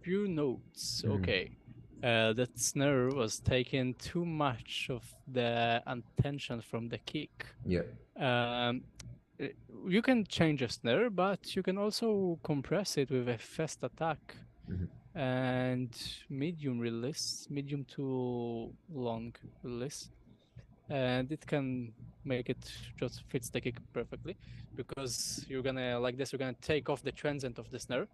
Few notes. Mhm. Okay. That snare was taking too much of the attention from the kick. Yeah. uh, you can change a snare, but you can also compress it with a fast attack Mhm. and medium release, medium to long release, and it can make it just fits the kick perfectly because you're gonna like this. You're gonna take off the transient of the snare,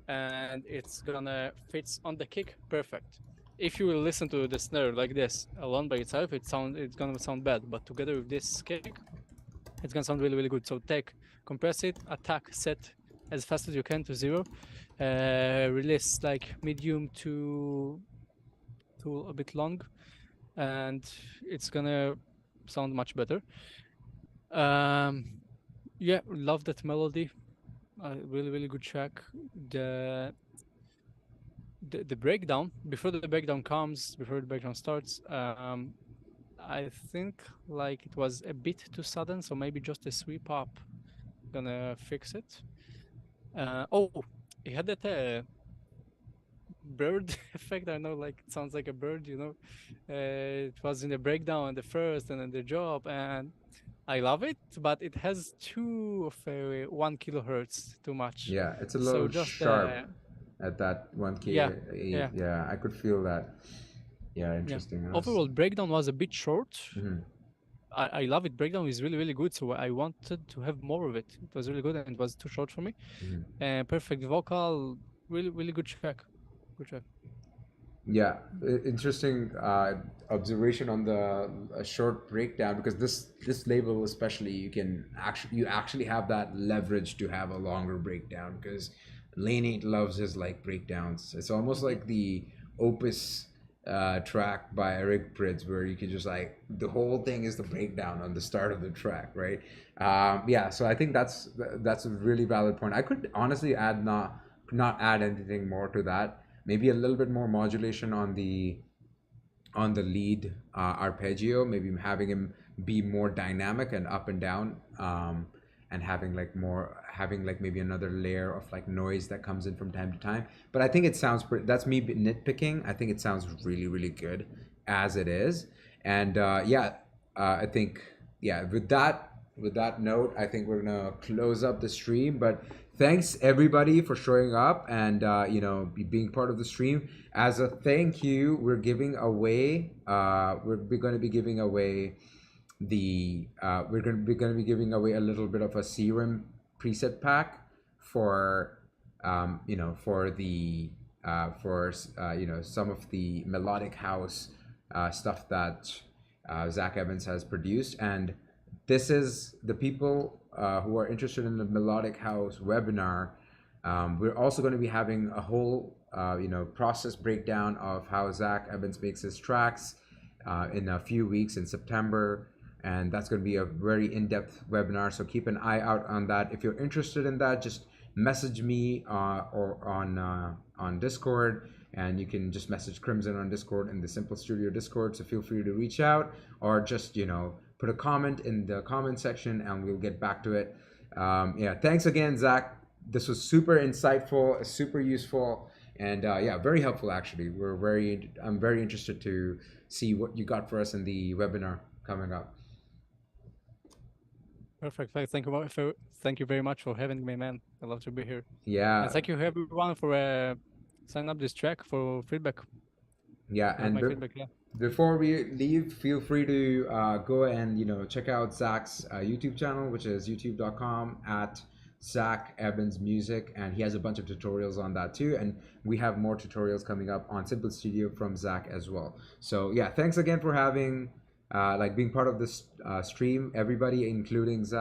and it's gonna fits on the kick perfect. If you will listen to the snare like this alone by itself, it's gonna sound bad, but together with this kick, it's gonna sound really, really good. So take, compress it, attack, set as fast as you can to 0, release like medium to a bit long, and it's gonna sound much better. Um, yeah, love that melody. Really, really good track. The the breakdown before the breakdown starts, I think like it was a bit too sudden, so maybe just a sweep up gonna fix it. Oh, he had that bird effect. I know, like it sounds like a bird, you know. It was in the breakdown, the first, and then the drop, and I love it, but it has too of a 1 kilohertz too much. Yeah, it's a So little just sharp at that 1K. yeah, yeah, Yeah, I could feel that. Yeah, yeah. interesting. Overall breakdown was a bit short. Mhm. I love it. Breakdown is really, really good. So I wanted to have more of it. It was really good and it was too short for me. Mhm. Perfect vocal, really, really good track. Good track. Yeah, interesting observation on the short breakdown, because this label especially, you actually have that leverage to have a longer breakdown, because Lane 8 loves his like breakdowns. It's almost like the Opus track by Eric Prydz, where you can just like the whole thing is the breakdown on the start of the track, right? Yeah, so I think that's a really valid point. I could honestly not add anything more to that. Maybe a little bit more modulation on the lead arpeggio, maybe having him be more dynamic and up and down, and having like maybe another layer of like noise that comes in from time to time. But I think it sounds pretty, that's me nitpicking. I think it sounds really, really good as it is. And I think, yeah, with that note, I think we're gonna close up the stream. But thanks everybody for showing up and being part of the stream. As a thank you, we're giving away. We're going to be giving away a little bit of a SERUM preset pack for some of the melodic house stuff that Zack Evans has produced. And this is the people who are interested in the melodic house webinar. We're also going to be having a whole process breakdown of how Zack Evans makes his tracks in a few weeks in September, and that's going to be a very in-depth webinar, so keep an eye out on that. If you're interested in that, just message me or on Discord, and you can just message Crimson on Discord in the Simple Studio Discord, so feel free to reach out, or just put a comment in the comment section and we'll get back to it. Thanks again, Zack. This was super insightful, super useful, and very helpful actually. I'm very interested to see what you got for us in the webinar coming up. Perfect. Thank you very much for having me, man. I love to be here. Yeah. And thank you everyone for signing up this track for feedback. Yeah, and feedback, yeah. Before we leave, feel free to go and check out Zack's YouTube channel, which is youtube.com/Zack Evans Music, and he has a bunch of tutorials on that too. And we have more tutorials coming up on Simple Studio from Zack as well. So yeah, thanks again for being part of this stream, everybody, including Zack.